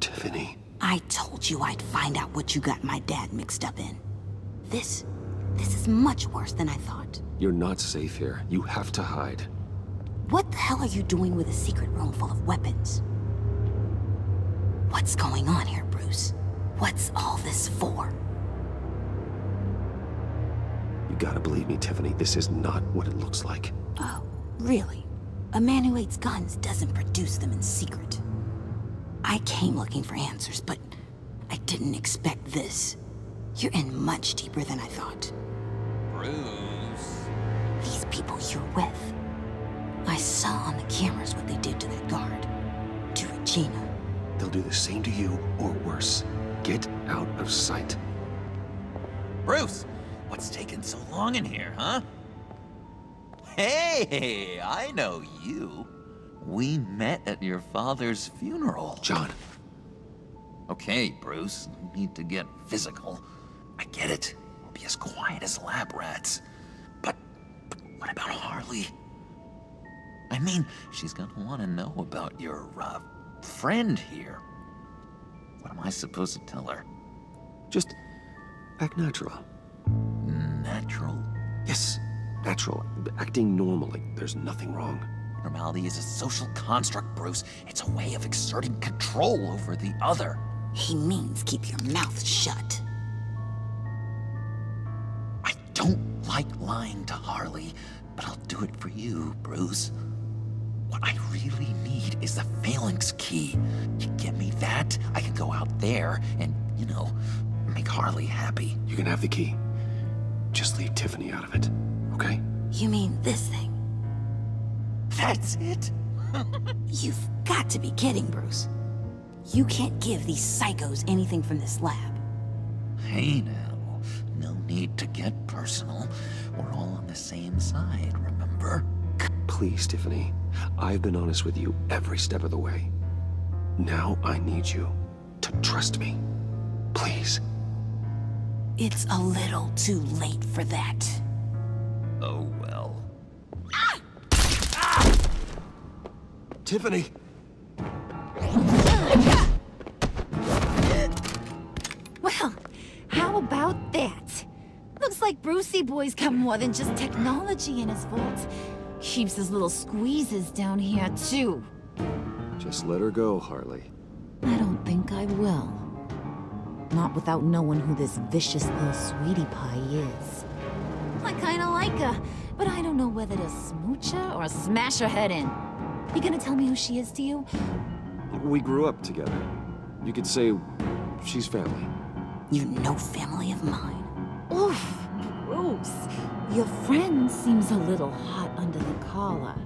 Tiffany.
I told you I'd find out what you got my dad mixed up in. This is much worse than I thought.
You're not safe here. You have to hide.
What the hell are you doing with a secret room full of weapons? What's going on here, Bruce? What's all this for?
You gotta believe me, Tiffany. This is not what it looks like.
Oh, really? A man who hates guns doesn't produce them in secret. I came looking for answers, but I didn't expect this. You're in much deeper than I thought.
Bruce.
These people you're with. I saw on the cameras what they did to that guard. To Regina.
They'll do the same to you, or worse. Get out of sight.
Bruce, what's taking so long in here, huh? Hey, I know you. We met at your father's funeral.
John.
Okay, Bruce, no need to get physical. I get it. We'll be as quiet as lab rats. But what about Harley? I mean, she's gonna want to know about your, friend here. What am I supposed to tell her?
Just act natural.
Natural?
Yes, natural. Acting normally. There's nothing wrong.
Normality is a social construct, Bruce. It's a way of exerting control over the other.
He means keep your mouth shut.
I don't like lying to Harley, but I'll do it for you, Bruce. What I really need is the Phalanx key. You get me that, I can go out there and, you know, make Harley happy.
You can have the key. Just leave Tiffany out of it, okay?
You mean this thing?
That's it?
You've got to be kidding, Bruce. You can't give these psychos anything from this lab.
Hey now, no need to get personal. We're all on the same side, remember?
Please, Tiffany. I've been honest with you every step of the way. Now I need you to trust me. Please.
It's a little too late for that.
Oh well.
Tiffany!
Well, how about that? Looks like Brucey boy's got more than just technology in his vault. Keeps his little squeezes down here, too.
Just let her go, Harley.
I don't think I will. Not without knowing who this vicious little sweetie pie is. I kinda like her, but I don't know whether to smooch her or smash her head in. You gonna tell me who she is to you?
We grew up together. You could say she's family.
You're no family of mine.
Oof, Bruce. Your friend seems a little hot under the collar.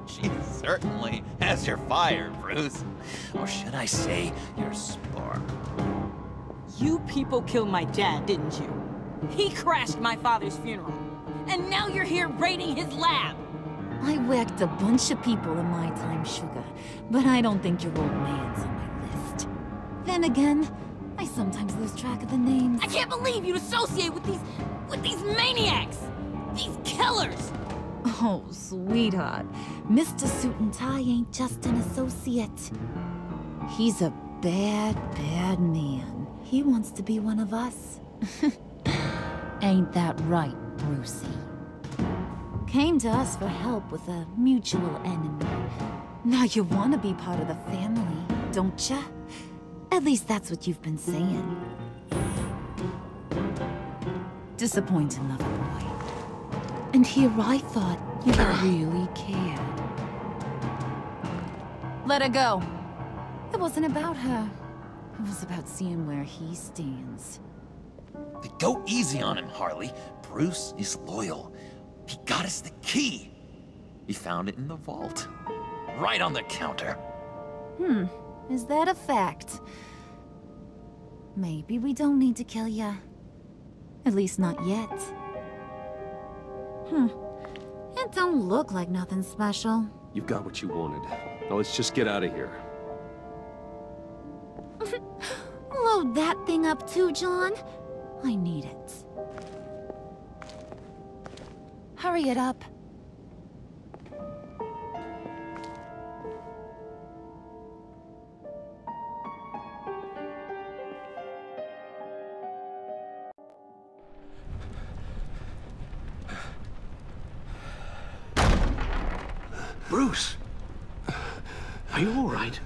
She certainly has your fire, Bruce. Or should I say, your spark.
You people killed my dad, didn't you? He crashed my father's funeral. And now you're here raiding his lab.
I whacked a bunch of people in my time, Sugar, but I don't think your old man's on my list. Then again, I sometimes lose track of the names.
I can't believe you'd associate with these maniacs! These killers!
Oh, sweetheart. Mr. Suit and Tie ain't just an associate. He's a bad, bad man. He wants to be one of us. Ain't that right, Brucey? Came to us for help with a mutual enemy. Now you want to be part of the family, don't ya? At least that's what you've been saying. Disappointing lover boy. And here I thought you really cared. Let her go. It wasn't about her. It was about seeing where he stands.
Go easy on him, Harley. Bruce is loyal. He got us the key. He found it in the vault. Right on the counter.
Is that a fact? Maybe we don't need to kill ya. At least not yet. It don't look like nothing special.
You've got what you wanted. Now let's just get out of here.
Load that thing up too, John. I need it. Hurry it up.
Bruce! Are you all right?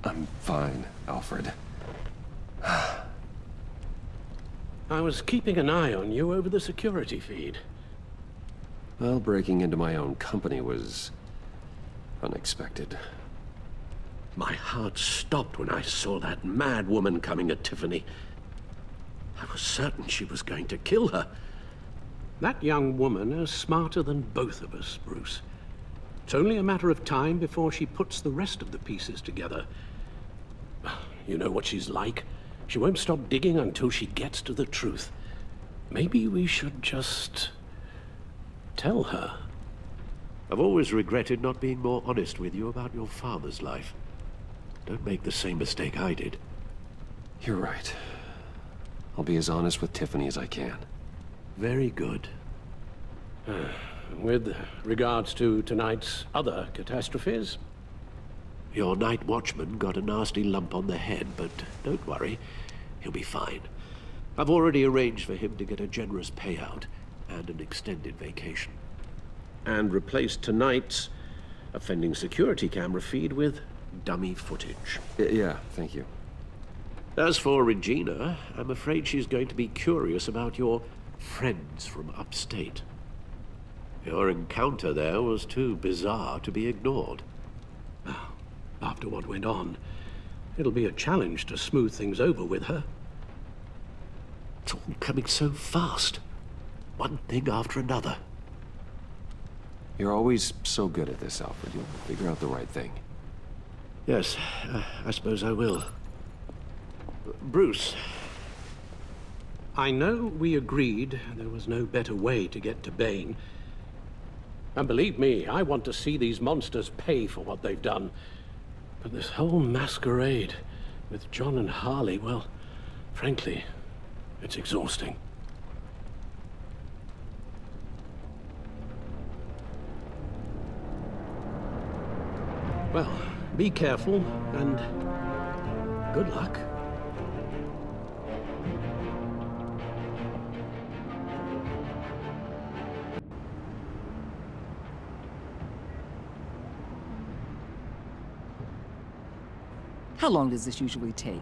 I'm fine, Alfred.
I was keeping an eye on you over the security feed.
Well, breaking into my own company was unexpected.
My heart stopped when I saw that mad woman coming at Tiffany. I was certain she was going to kill her. That young woman is smarter than both of us, Bruce. It's only a matter of time before she puts the rest of the pieces together. You know what she's like. She won't stop digging until she gets to the truth. Maybe we should just tell her.
I've always regretted not being more honest with you about your father's life. Don't make the same mistake I did.
You're right. I'll be as honest with Tiffany as I can.
Very good.
With regards to tonight's other catastrophes?
Your night watchman got a nasty lump on the head, but don't worry. He'll be fine. I've already arranged for him to get a generous payout and an extended vacation.
And replaced tonight's offending security camera feed with dummy footage.
Yeah, thank you.
As for Regina, I'm afraid she's going to be curious about your friends from upstate. Your encounter there was too bizarre to be ignored.
After what went on, it'll be a challenge to smooth things over with her.
It's all coming so fast. One thing after another.
You're always so good at this, Alfred. You'll figure out the right thing.
Yes, I suppose I will. Bruce.
I know we agreed there was no better way to get to Bane. And believe me, I want to see these monsters pay for what they've done. But this whole masquerade with John and Harley, well, frankly, it's exhausting. Well, be careful, and good luck.
How long does this usually take?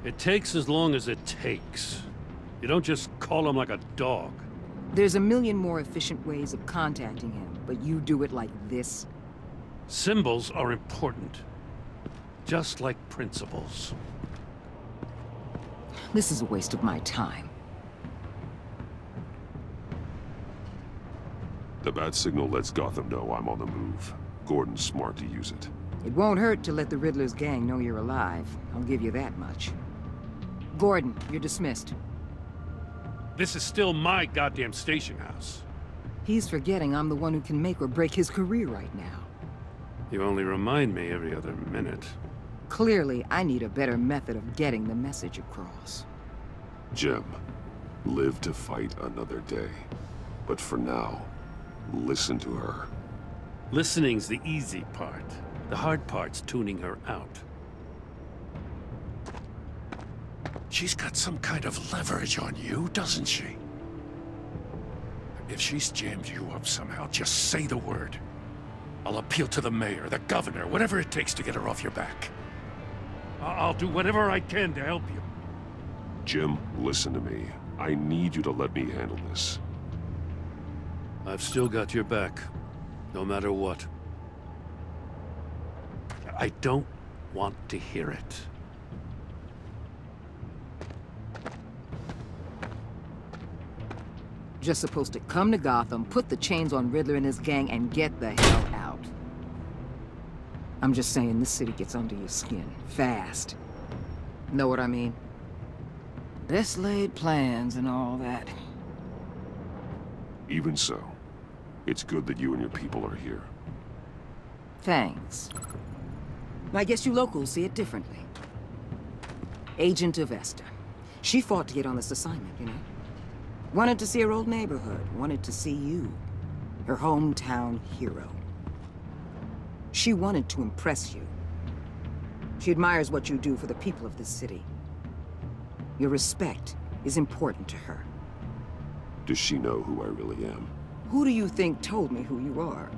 It takes as long as it takes. You don't just call him like a dog.
There's a million more efficient ways of contacting him, but you do it like this?
Symbols are important. Just like principles.
This is a waste of my time.
The bat signal lets Gotham know I'm on the move. Gordon's smart to use it.
It won't hurt to let the Riddler's gang know you're alive. I'll give you that much. Gordon, you're dismissed.
This is still my goddamn station house.
He's forgetting I'm the one who can make or break his career right now.
You only remind me every other minute.
Clearly, I need a better method of getting the message across.
Jim, live to fight another day. But for now, listen to her.
Listening's the easy part. The hard part's tuning her out. She's got some kind of leverage on you, doesn't she? If she's jammed you up somehow, just say the word. I'll appeal to the mayor, the governor, whatever it takes to get her off your back. I'll do whatever I can to help you.
Jim, listen to me. I need you to let me handle this.
I've still got your back, no matter what.
I don't want to hear it.
Just supposed to come to Gotham, put the chains on Riddler and his gang, and get the hell out. I'm just saying, this city gets under your skin, fast. Know what I mean? Best laid plans and all that.
Even so, it's good that you and your people are here.
Thanks. I guess you locals see it differently. Agent Avesta. She fought to get on this assignment, you know? Wanted to see her old neighborhood, wanted to see you, her hometown hero. She wanted to impress you. She admires what you do for the people of this city. Your respect is important to her.
Does she know who I really am?
Who do you think told me who you are?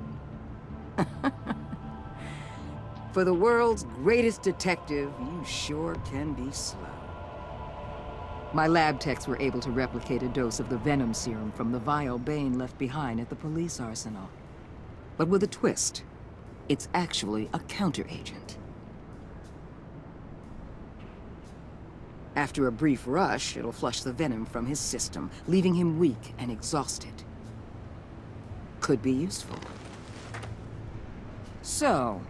For the world's greatest detective, you sure can be slow. My lab techs were able to replicate a dose of the venom serum from the vial Bane left behind at the police arsenal. But with a twist. It's actually a counter-agent. After a brief rush, it'll flush the venom from his system, leaving him weak and exhausted. Could be useful. So,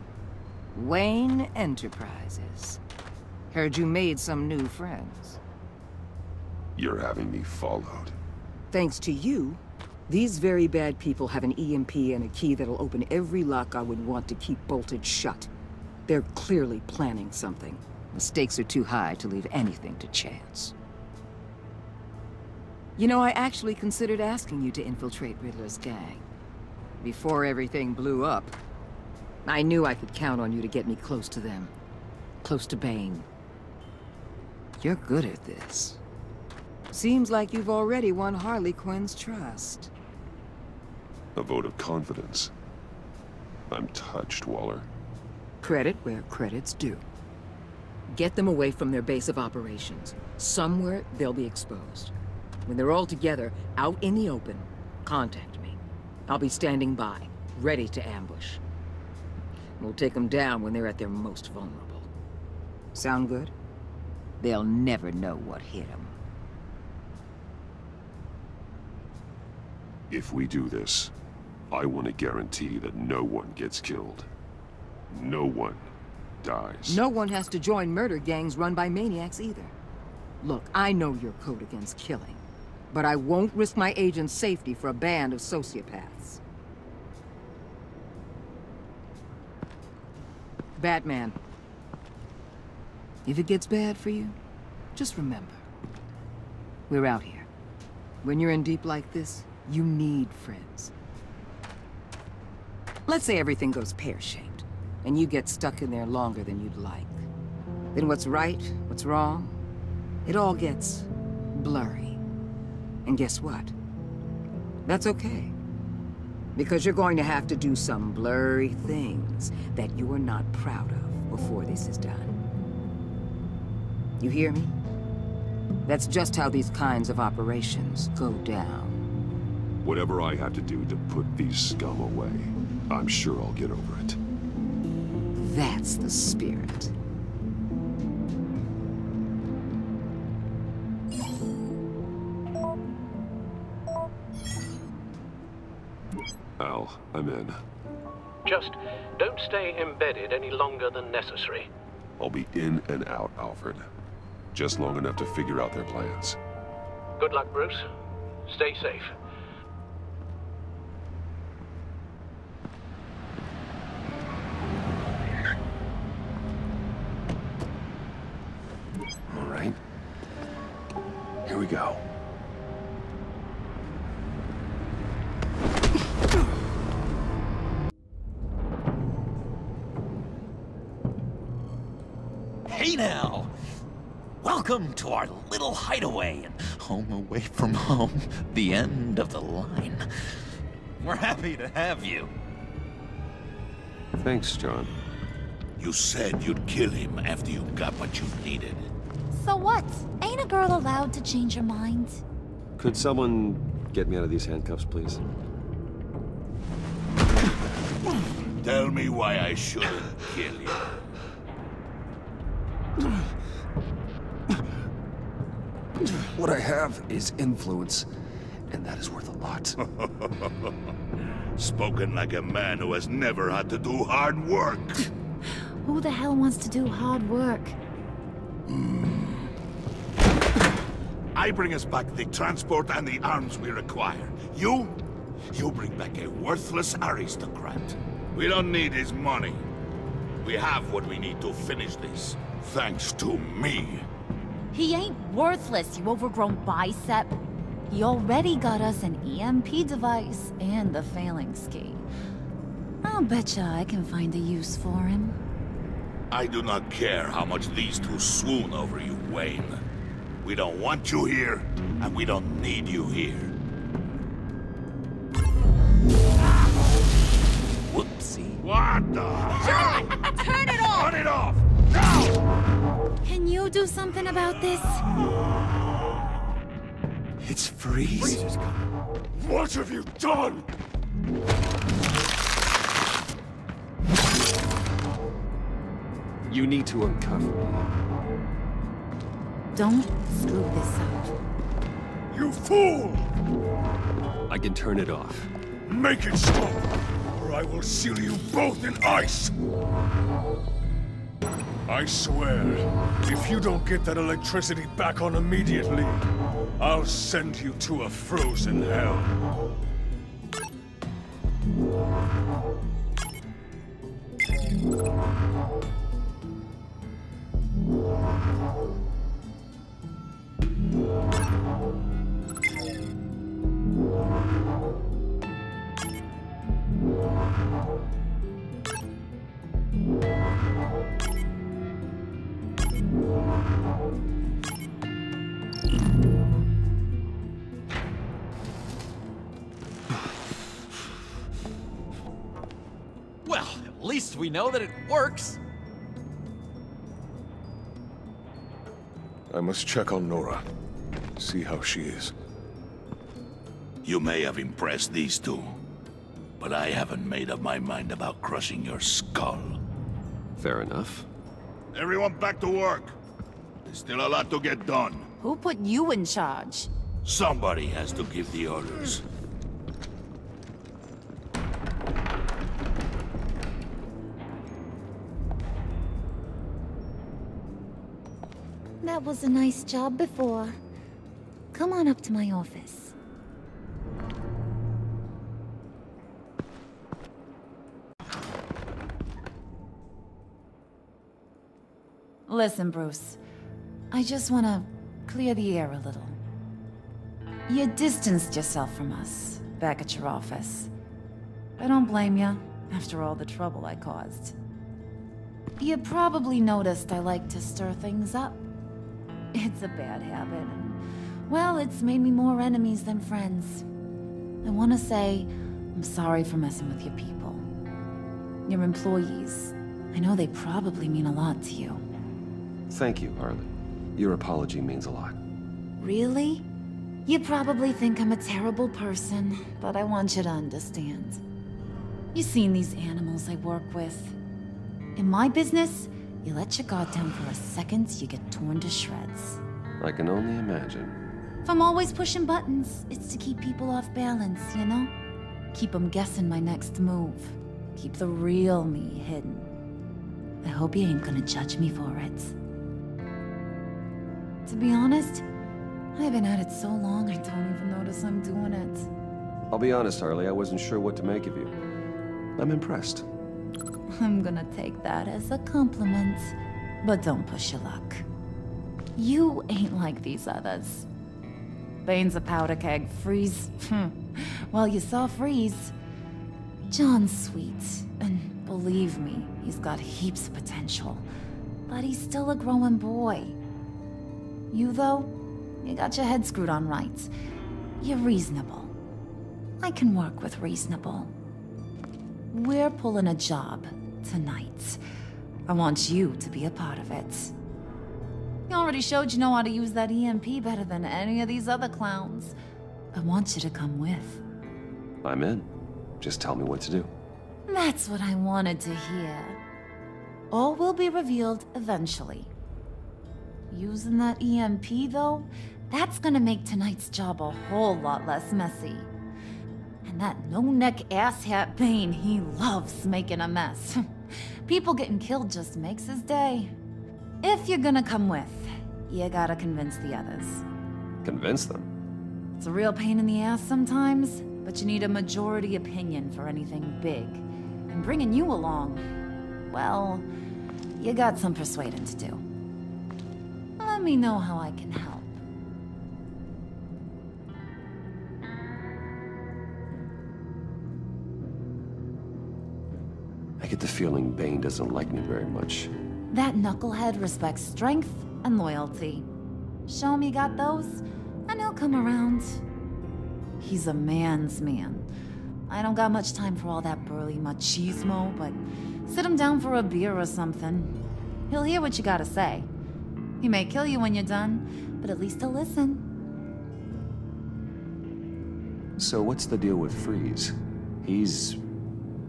Wayne Enterprises. Heard you made some new friends.
You're having me followed.
Thanks to you, these very bad people have an EMP and a key that'll open every lock I would want to keep bolted shut. They're clearly planning something. The stakes are too high to leave anything to chance. You know, I actually considered asking you to infiltrate Riddler's gang. Before everything blew up, I knew I could count on you to get me close to them. Close to Bane. You're good at this. Seems like you've already won Harley Quinn's trust.
A vote of confidence. I'm touched, Waller.
Credit where credit's due. Get them away from their base of operations. Somewhere they'll be exposed. When they're all together, out in the open, contact me. I'll be standing by, ready to ambush. We'll take them down when they're at their most vulnerable. Sound good? They'll never know what hit them.
If we do this, I want to guarantee that no one gets killed. No one dies.
No one has to join murder gangs run by maniacs either. Look, I know your code against killing, but I won't risk my agent's safety for a band of sociopaths. Batman. If it gets bad for you, just remember, we're out here. When you're in deep like this, you need friends. Let's say everything goes pear-shaped, and you get stuck in there longer than you'd like. Then what's right, what's wrong, it all gets blurry. And guess what? That's okay. Because you're going to have to do some blurry things that you are not proud of before this is done. You hear me? That's just how these kinds of operations go down.
Whatever I have to do to put these scum away, I'm sure I'll get over it.
That's the spirit.
Al, I'm in.
Just don't stay embedded any longer than necessary.
I'll be in and out, Alfred. Just long enough to figure out their plans.
Good luck, Bruce. Stay safe.
All right. Here we go.
Hey now! Welcome! Welcome to our little hideaway and home away from home, the end of the line. We're happy to have you.
Thanks, John.
You said you'd kill him after you got what you needed.
So what? Ain't a girl allowed to change her mind?
Could someone get me out of these handcuffs, please?
Tell me why I shouldn't kill you.
What I have is influence, and that is worth a lot.
Spoken like a man who has never had to do hard work.
Who the hell wants to do hard work?
I bring us back the transport and the arms we require. You bring back a worthless aristocrat. We don't need his money. We have what we need to finish this, thanks to me.
He ain't worthless, you overgrown bicep. He already got us an EMP device and the phalanx key. I'll betcha I can find a use for him.
I do not care how much these two swoon over you, Wayne. We don't want you here, and we don't need you here.
Whoopsie.
What the?
John! Turn it off!
Turn it off! Now!
Can you do something about this?
It's Freeze.
What have you done?
You need to uncuff me.
Don't screw this up.
You fool!
I can turn it off.
Make it stop, or I will seal you both in ice!
I swear, if you don't get that electricity back on immediately, I'll send you to a frozen hell.
Well, at least we know that it works.
I must check on Nora. See how she is.
You may have impressed these two, but I haven't made up my mind about crushing your skull.
Fair enough.
Everyone back to work. There's still a lot to get done.
Who put you in charge?
Somebody has to give the orders.
That was a nice job before. Come on up to my office. Listen, Bruce. I just want to clear the air a little. You distanced yourself from us, back at your office. I don't blame you, after all the trouble I caused. You probably noticed I like to stir things up. It's a bad habit, and, well, it's made me more enemies than friends. I want to say, I'm sorry for messing with your people. Your employees. I know they probably mean a lot to you.
Thank you, Harley. Your apology means a lot.
Really? You probably think I'm a terrible person, but I want you to understand. You've seen these animals I work with. In my business, you let your guard down for a second, you get torn to shreds.
I can only imagine.
If I'm always pushing buttons, it's to keep people off balance, you know? Keep them guessing my next move. Keep the real me hidden. I hope you ain't gonna judge me for it. To be honest, I've been at it so long I don't even notice I'm doing it.
I'll be honest, Harley, I wasn't sure what to make of you. I'm impressed.
I'm gonna take that as a compliment, but don't push your luck. You ain't like these others. Bane's a powder keg, Freeze. Well, you saw Freeze. John's sweet, and believe me, he's got heaps of potential. But he's still a growing boy.
You, though, you got your head screwed on right. You're reasonable. I can work with reasonable. We're pulling a job tonight. I want you to be a part of it. You already showed you know how to use that EMP better than any of these other clowns. I want you to come with.
I'm in. Just tell me what to do.
That's what I wanted to hear. All will be revealed eventually. Using that EMP, though, that's gonna make tonight's job a whole lot less messy. And that no-neck asshat Bane, he loves making a mess. People getting killed just makes his day. If you're gonna come with, you gotta convince the others.
Convince them?
It's a real pain in the ass sometimes, but you need a majority opinion for anything big. And bringing you along, well, you got some persuading to do. Let me know how I can help.
I get the feeling Bane doesn't like me very much.
That knucklehead respects strength and loyalty. Show him you got those, and he'll come around. He's a man's man. I don't got much time for all that burly machismo, but sit him down for a beer or something. He'll hear what you gotta say. He may kill you when you're done, but at least he'll listen.
So what's the deal with Freeze? He's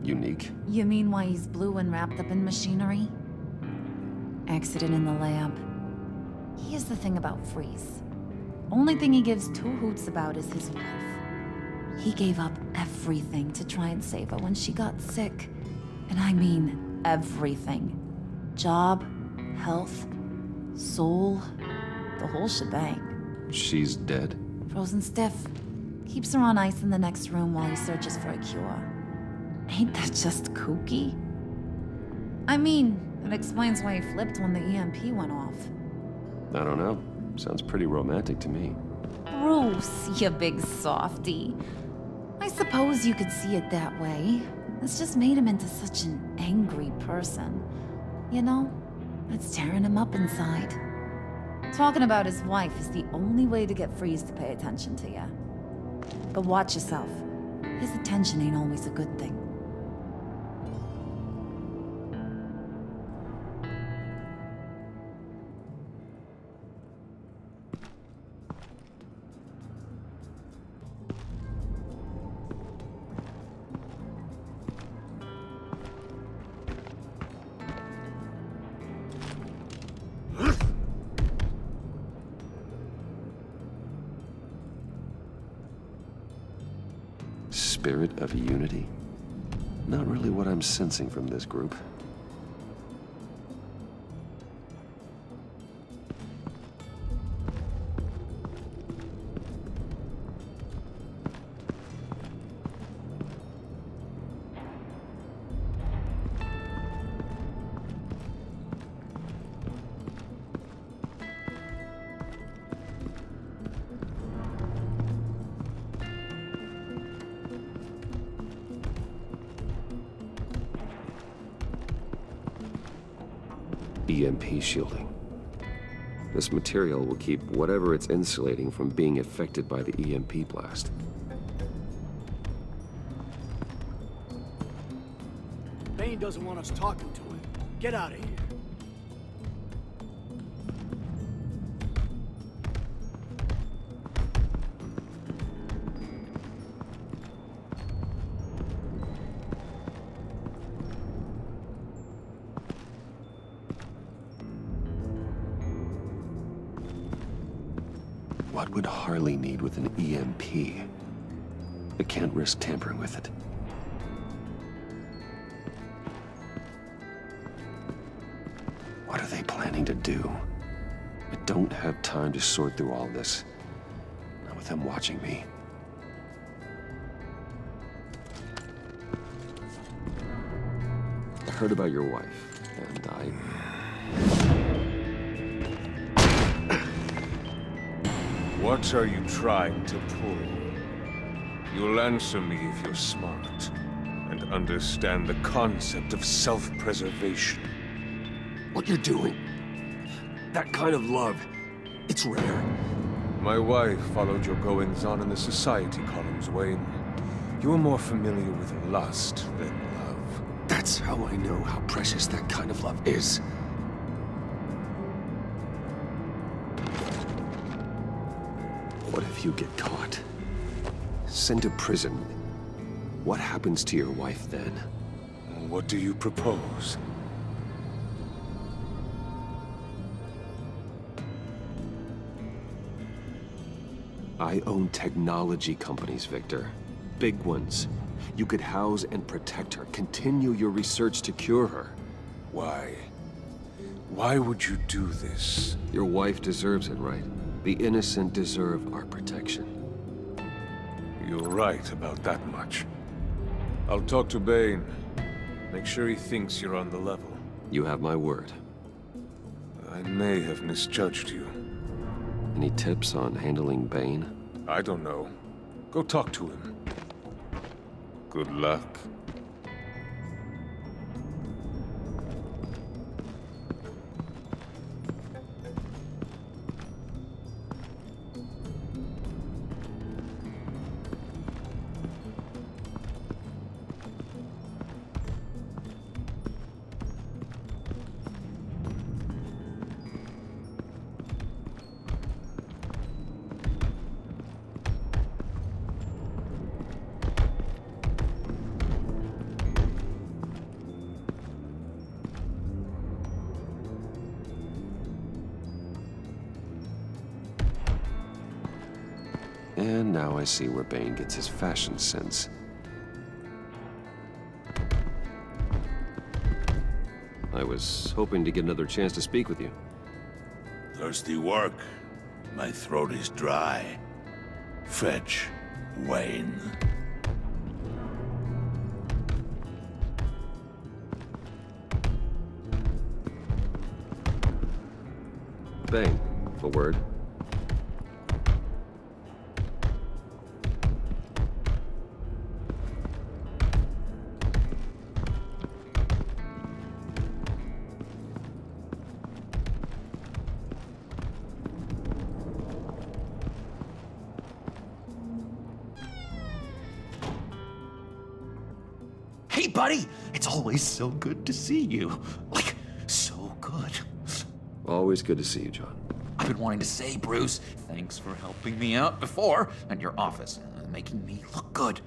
unique.
You mean why he's blue and wrapped up in machinery? Accident in the lab. Here's the thing about Freeze. Only thing he gives two hoots about is his wife. He gave up everything to try and save her when she got sick. And I mean everything. Job, health, soul, the whole shebang.
She's dead?
Frozen stiff. Keeps her on ice in the next room while he searches for a cure. Ain't that just kooky? I mean, it explains why he flipped when the EMP went off.
I don't know. Sounds pretty romantic to me.
Bruce, you big softy. I suppose you could see it that way. It's just made him into such an angry person. You know, it's tearing him up inside. Talking about his wife is the only way to get Freeze to pay attention to you. But watch yourself. His attention ain't always a good thing.
Spirit of unity? Not really what I'm sensing from this group. EMP shielding. This material will keep whatever it's insulating from being affected by the EMP blast.
Bane doesn't want us talking to him. Get out of here.
What would Harley need with an EMP? I can't risk tampering with it. What are they planning to do? I don't have time to sort through all this. Not with them watching me. I heard about your wife, and
What are you trying to pull? You'll answer me if you're smart and understand the concept of self-preservation.
What you're doing, that kind of love,
It's rare.
My wife followed your goings-on in the society columns, Wayne. You are more familiar with lust than love.
That's how I know how precious that kind of love is.
What if you get caught? Sent to prison. What happens to your wife then?
What do you propose?
I own technology companies, Victor. Big ones. You could house and protect her, continue your research to cure her.
Why? Why would you do this?
Your wife deserves it, right? The innocent deserve our protection.
You're right about that much. I'll talk to Bane. Make sure he thinks you're on the level.
You have my word.
I may have misjudged you.
Any tips on handling Bane?
I don't know. Go talk to him. Good luck.
And now I see where Bane gets his fashion sense. I was hoping to get another chance to speak with you.
Thirsty work? My throat is dry. Fetch, Wayne.
Bane, a word.
Hey, buddy! It's always so good to see you. Like, so good.
Always good to see you, John.
I've been wanting to say, Bruce, thanks for helping me out before, and your office, making me look good.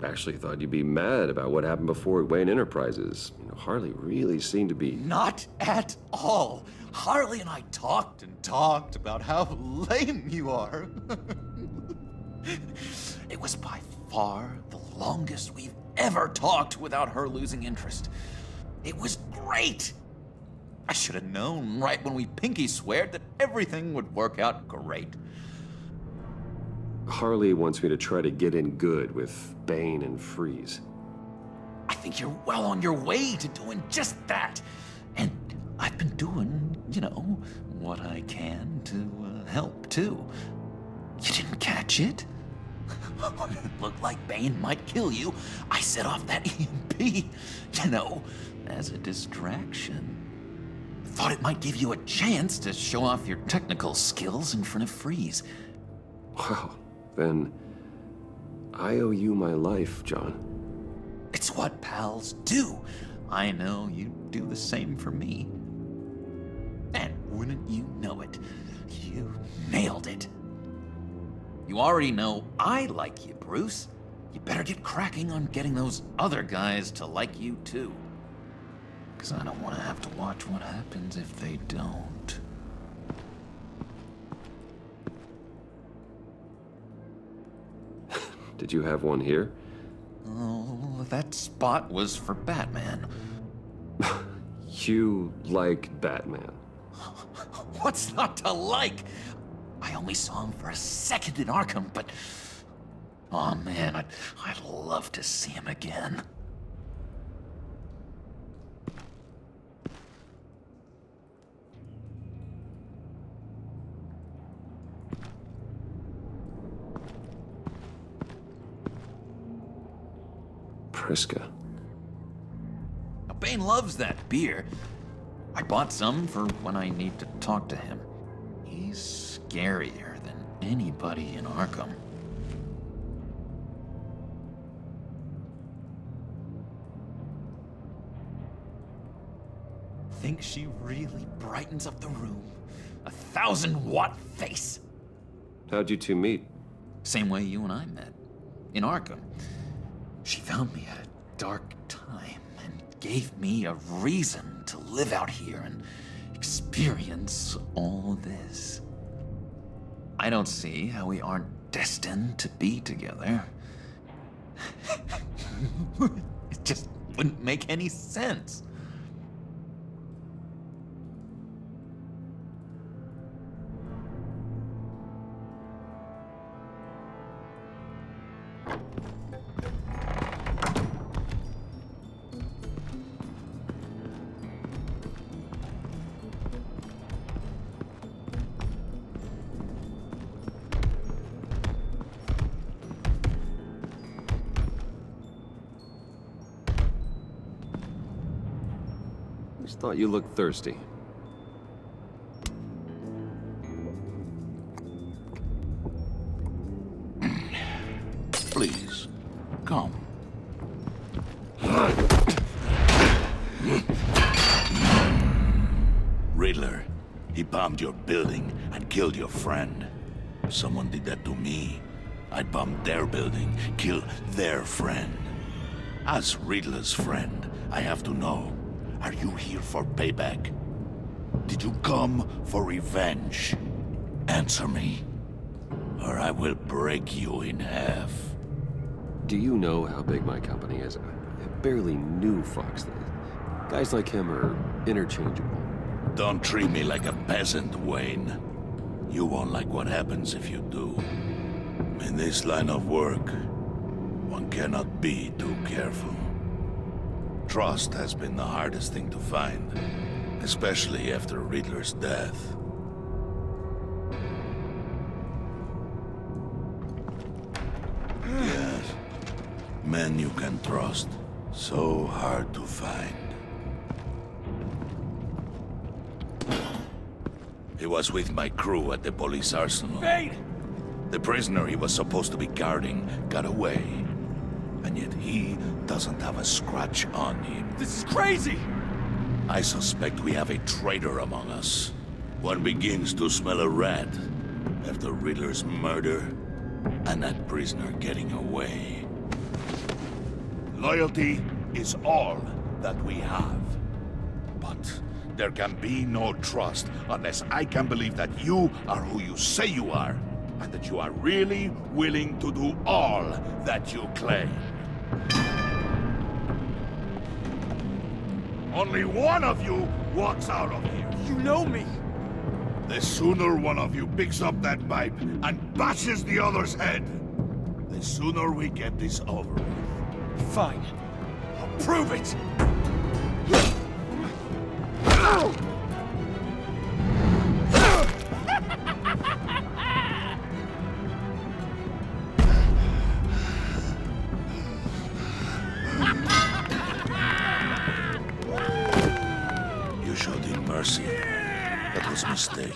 Actually thought you'd be mad about what happened before at Wayne Enterprises. You know, Harley really seemed to be...
Not at all. Harley and I talked and talked about how lame you are. It was by far the longest we've ever talked without her losing interest. It was great. I should have known right when we pinky sweared that everything would work out great.
Harley wants me to try to get in good with Bane and Freeze.
I think you're well on your way to doing just that. And I've been doing, you know, what I can to help, too. You didn't catch it? It looked like Bane might kill you. I set off that EMP, you know, as a distraction. Thought it might give you a chance to show off your technical skills in front of Freeze.
Wow, then I owe you my life, John.
It's what pals do. I know you do the same for me. And wouldn't you know it, you nailed it. You already know I like you, Bruce. You better get cracking on getting those other guys to like you, too. Because I don't want to have to watch what happens if they don't.
Did you have one here?
Oh, that spot was for Batman.
You like Batman?
What's not to like? I only saw him for a second in Arkham, but... oh man, I'd love to see him again.
Priska.
Now, Bane loves that beer. I bought some for when I need to talk to him. He's He's scarier than anybody in Arkham. Think she really brightens up the room? 1,000-watt face!
How'd you two meet?
Same way you and I met. In Arkham. She found me at a dark time and gave me a reason to live out here and experience all this. I don't see how we aren't destined to be together. It just wouldn't make any sense.
Just thought you looked thirsty.
Please, come. Riddler, he bombed your building and killed your friend. If someone did that to me, I'd bomb their building, kill their friend. As Riddler's friend, I have to know, are you here for payback? Did you come for revenge? Answer me, or I will break you in half.
Do you know how big my company is? I barely knew Fox. Guys like him are interchangeable.
Don't treat me like a peasant, Wayne. You won't like what happens if you do. In this line of work, one cannot be too careful. Trust has been the hardest thing to find, especially after Riddler's death. Yes, men you can trust, so hard to find. He was with my crew at the police arsenal.
Bane!
The prisoner he was supposed to be guarding got away. And yet he doesn't have a scratch on him.
This is crazy!
I suspect we have a traitor among us. One begins to smell a rat after Riddler's murder and that prisoner getting away. Loyalty is all that we have. But there can be no trust unless I can believe that you are who you say you are, and that you are really willing to do all that you claim. Only one of you walks out of here.
You know me.
The sooner one of you picks up that pipe and bashes the other's head, the sooner we get this over with.
Fine. I'll prove it!
You showed him mercy. That was a mistake.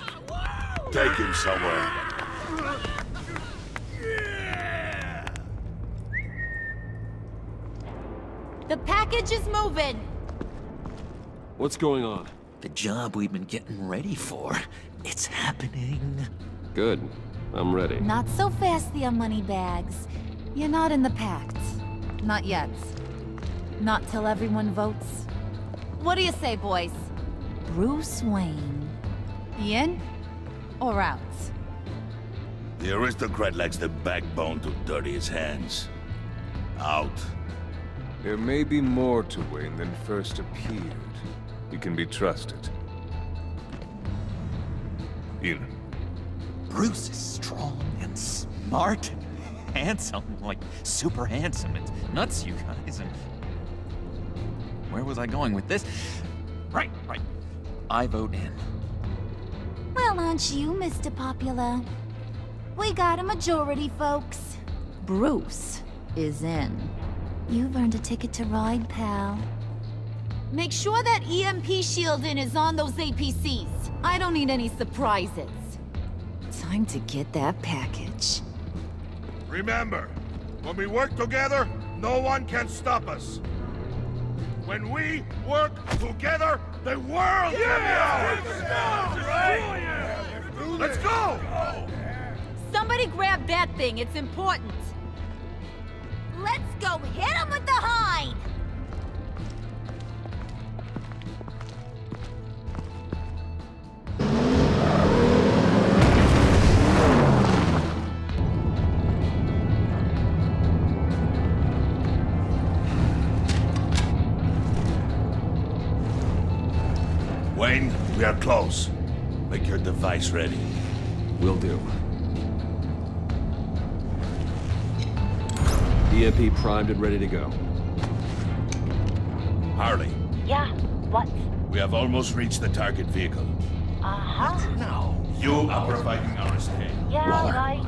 Take him somewhere.
The package is moving!
What's going on?
The job we've been getting ready for. It's happening.
Good. I'm ready.
Not so fast, the Moneybags. You're not in the pact. Not yet. Not till everyone votes. What do you say, boys? Bruce Wayne. In or out?
The aristocrat lacks the backbone to dirty his hands. Out.
There may be more to Wayne than first appeared. He can be trusted. In.
Bruce is strong and smart and handsome, like super handsome. It's nuts, you guys. And where was I going with this? Right. I vote in.
Well, aren't you, Mr. Popular? We got a majority, folks. Bruce is in. You've earned a ticket to ride, pal.
Make sure that EMP shielding is on those APCs. I don't need any surprises.
Time to get that package.
Remember, when we work together, no one can stop us. When we work together, the world can be ours! Let's go!
Somebody grab that thing, it's important.
Let's go hit him with the hind!
Wayne, we are close. Make your device ready.
Will do. EMP primed and ready to go.
Harley.
Yeah, what?
We have almost reached the target vehicle.
Uh-huh.
No. You are providing our stay.
Yeah,
Waller.
right.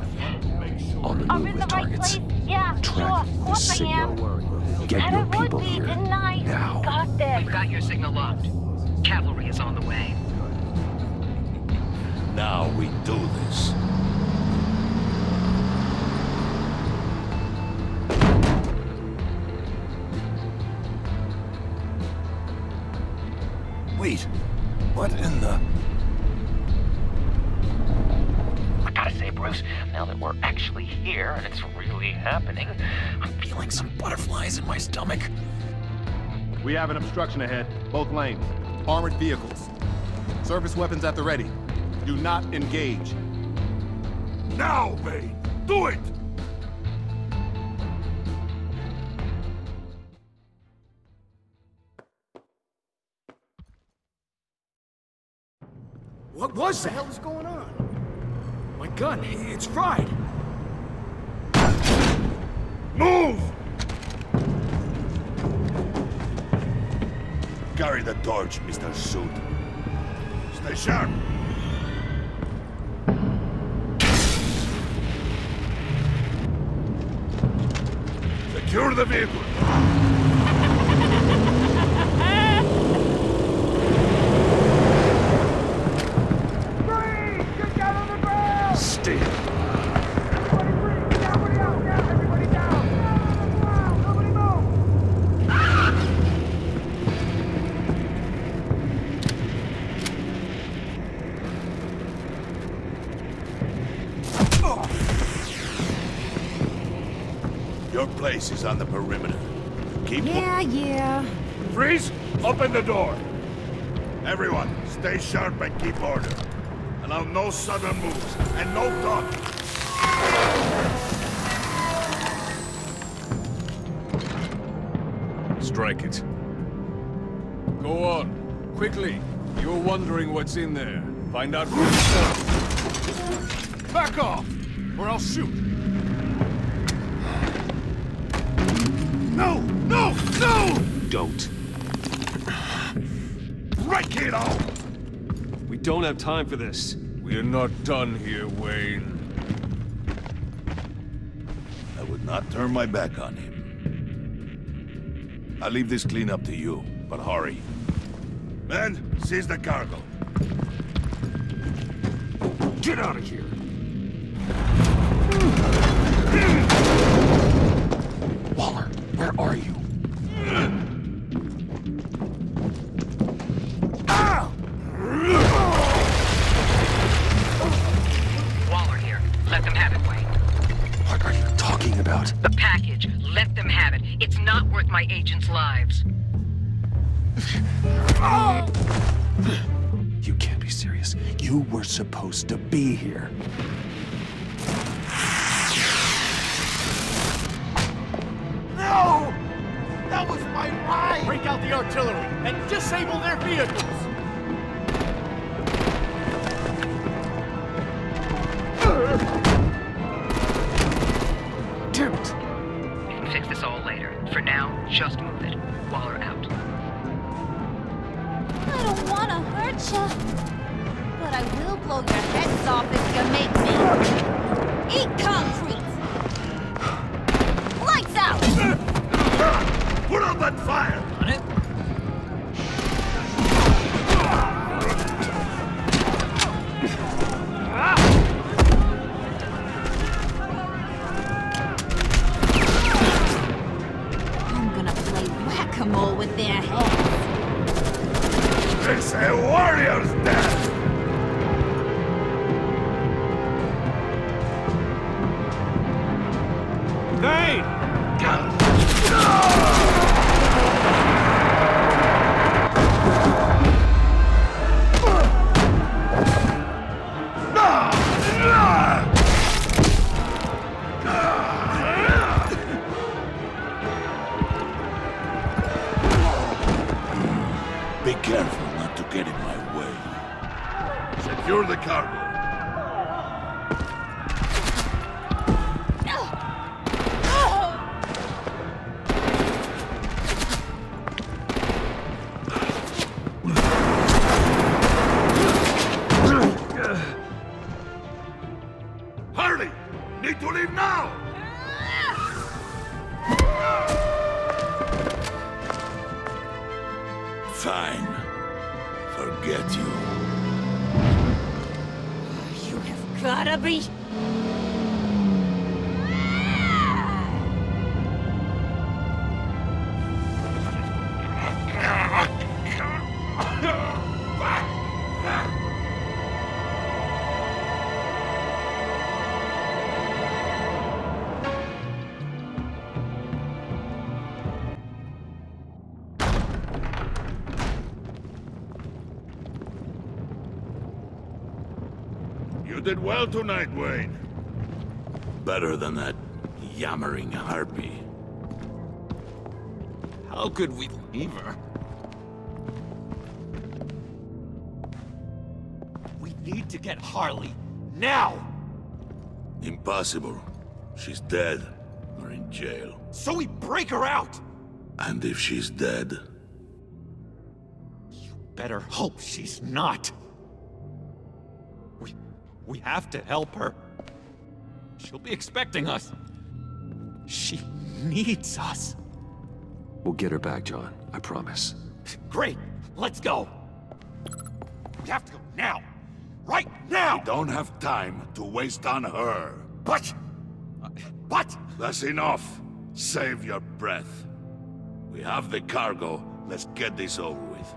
On the
I'm
move
in
with
the right
targets.
place. Yeah,
Track
sure, of
the
course I am.
signal. Get
And
your
I would
people
be,
here.
didn't I?
Now.
Got this.
We've got your signal locked. Cavalry is on the way.
Now we do this.
Wait, what in the...
I gotta say, Bruce, now that we're actually here and it's really happening, I'm feeling some butterflies in my stomach.
We have an obstruction ahead, both lanes. Armored vehicles. Service weapons at the ready. Do not engage.
Now, Bane! Do it!
What was that?
What the hell is going on?
My gun, it's fried.
Move! Carry the torch, Mr. Suit. Stay sharp. Secure the vehicle.
Stay.
Your place is on the perimeter. Keep...
Yeah.
Freeze! Open the door! Everyone, stay sharp and keep order. Allow no sudden moves, and no talking.
Strike it. Go on. Quickly. You're wondering what's in there. Find out for yourself.
Back off, or I'll shoot.
No! No! No!
Don't.
Break it all!
We don't have time for this.
We're not done here, Wayne.
I would not turn my back on him. I'll leave this clean up to you, but hurry. Men, seize the cargo.
Get out of here! Waller, where are you?
Waller here. Let them have it, Wayne.
What are you talking about?
The package. Let them have it. It's not worth my agents' lives.
You can't be serious. You were supposed to be here.
No! That was my line! Break out the artillery and disable their vehicles!
Damn it!
We can fix this all later. For now, just move it. Waller out.
I don't want to hurt you, but I will blow your heads off if you make me. Eat concrete! Lights out!
Put out that fire!
On it.
is a warrior's death!
Thane!
Be careful not to get in my way. Secure the cargo. Hurry! Need to leave now! Fine. Forget you.
You have gotta be...
You did well tonight, Wayne. Better than that yammering harpy.
How could we leave her?
We need to get Harley. Now!
Impossible. She's dead. Or in jail.
So we break her out!
And if she's dead?
Better hope she's not. We have to help her. She'll be expecting us. She needs us.
We'll get her back, John. I promise.
Great! Let's go! We have to go now! Right now!
We don't have time to waste on her.
But...
That's enough. Save your breath. We have the cargo. Let's get this over with.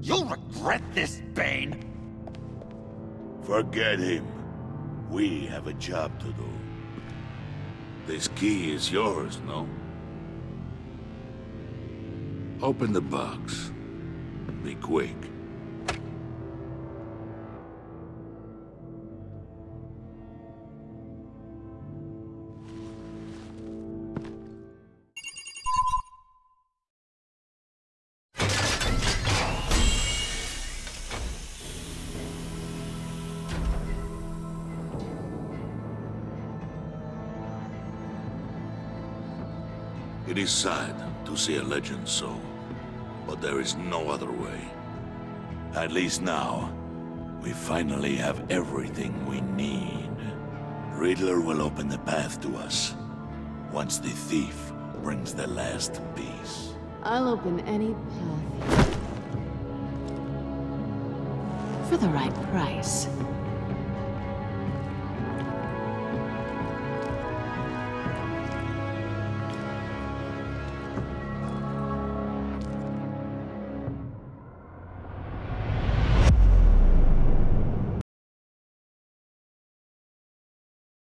You'll regret this, Bane!
Forget him. We have a job to do. This key is yours, no? Open the box. Be quick. It is sad to see a legend so, but there is no other way. At least now, we finally have everything we need. Riddler will open the path to us, once the thief brings the last piece.
I'll open any path. For the right price.